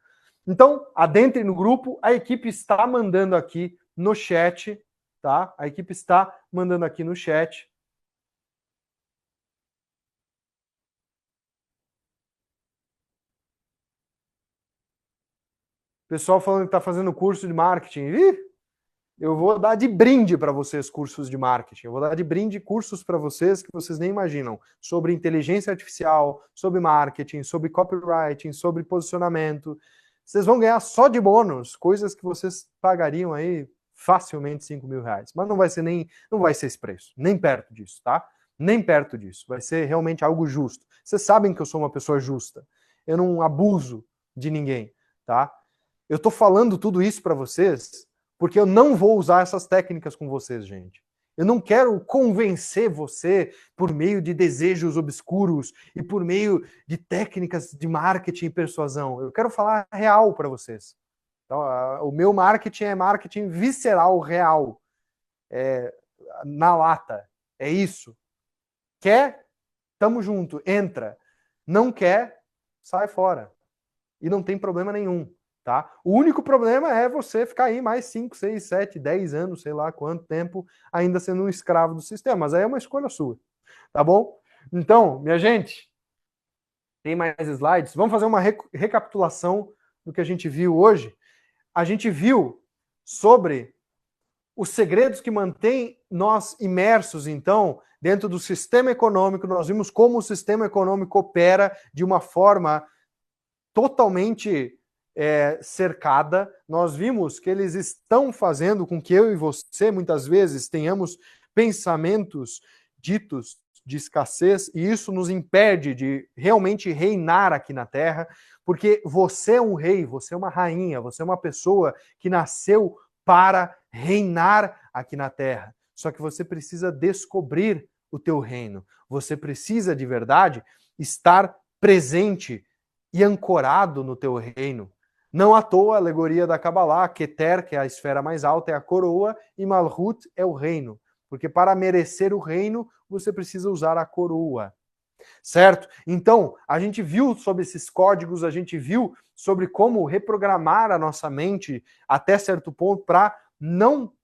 Então, adentre no grupo, a equipe está mandando aqui no chat, tá? A equipe está mandando aqui no chat. Pessoal falando que está fazendo curso de marketing. Ih, eu vou dar de brinde para vocês cursos de marketing. Eu vou dar de brinde cursos para vocês que vocês nem imaginam. Sobre inteligência artificial, sobre marketing, sobre copywriting, sobre posicionamento. Vocês vão ganhar só de bônus, coisas que vocês pagariam aí facilmente 5 mil reais. Mas não vai ser esse preço, nem perto disso, tá? Nem perto disso. Vai ser realmente algo justo. Vocês sabem que eu sou uma pessoa justa. Eu não abuso de ninguém, tá? Eu tô falando tudo isso para vocês porque eu não vou usar essas técnicas com vocês, gente. Eu não quero convencer você por meio de desejos obscuros e por meio de técnicas de marketing e persuasão. Eu quero falar real para vocês. Então, o meu marketing é marketing visceral, real. É, na lata. É isso. Quer? Tamo junto. Entra. Não quer? Sai fora. E não tem problema nenhum. Tá? O único problema é você ficar aí mais 5, 6, 7, 10 anos, sei lá quanto tempo, ainda sendo um escravo do sistema. Mas aí é uma escolha sua. Tá bom? Então, minha gente, tem mais slides? Vamos fazer uma recapitulação do que a gente viu hoje. A gente viu sobre os segredos que mantêm nós imersos, então, dentro do sistema econômico. Nós vimos como o sistema econômico opera de uma forma totalmente cercada. Nós vimos que eles estão fazendo com que eu e você, muitas vezes, tenhamos pensamentos ditos de escassez, e isso nos impede de realmente reinar aqui na Terra, porque você é um rei, você é uma rainha, você é uma pessoa que nasceu para reinar aqui na Terra. Só que você precisa descobrir o teu reino. Você precisa de verdade estar presente e ancorado no teu reino. Não à toa a alegoria da Kabbalah, Keter, que é a esfera mais alta, é a coroa, e Malhut é o reino. Porque para merecer o reino, você precisa usar a coroa. Certo? Então, a gente viu sobre esses códigos, a gente viu sobre como reprogramar a nossa mente até certo ponto para não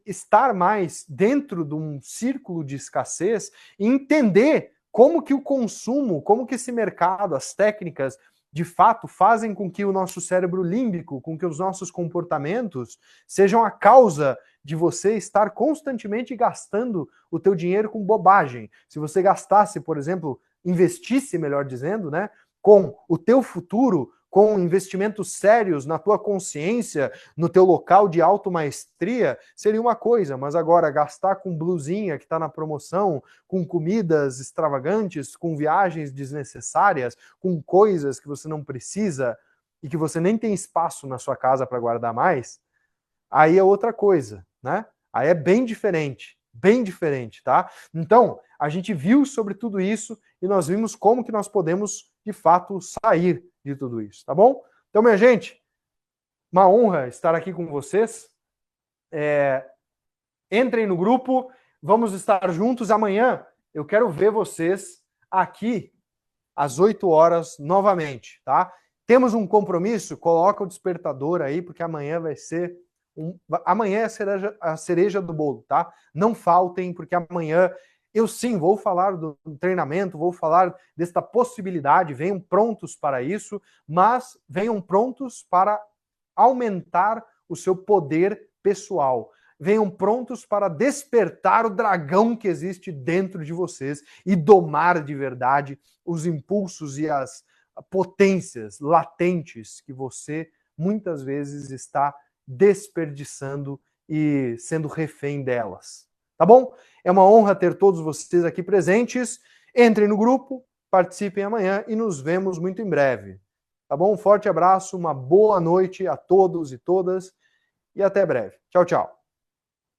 estar mais dentro de um círculo de escassez e entender como que o consumo, como que esse mercado, as técnicas, de fato, fazem com que o nosso cérebro límbico, com que os nossos comportamentos sejam a causa de você estar constantemente gastando o teu dinheiro com bobagem. Se você gastasse, por exemplo, investisse, melhor dizendo, né, com o teu futuro, com investimentos sérios na tua consciência, no teu local de automaestria, seria uma coisa, mas agora gastar com blusinha que está na promoção, com comidas extravagantes, com viagens desnecessárias, com coisas que você não precisa e que você nem tem espaço na sua casa para guardar mais, aí é outra coisa, né? Aí é bem diferente, tá? Então, a gente viu sobre tudo isso e nós vimos como que nós podemos, de fato, sair de tudo isso, tá bom? Então, minha gente, uma honra estar aqui com vocês. Entrem no grupo, vamos estar juntos amanhã. Eu quero ver vocês aqui às 8 horas novamente, tá? Temos um compromisso? Coloca o despertador aí, porque amanhã vai ser amanhã é a cereja do bolo, tá? Não faltem, porque amanhã eu sim vou falar do treinamento, vou falar desta possibilidade, venham prontos para isso, mas venham prontos para aumentar o seu poder pessoal. Venham prontos para despertar o dragão que existe dentro de vocês e domar de verdade os impulsos e as potências latentes que você muitas vezes está desperdiçando e sendo refém delas. Tá bom? É uma honra ter todos vocês aqui presentes. Entrem no grupo, participem amanhã e nos vemos muito em breve. Tá bom? Um forte abraço, uma boa noite a todos e todas e até breve. Tchau, tchau.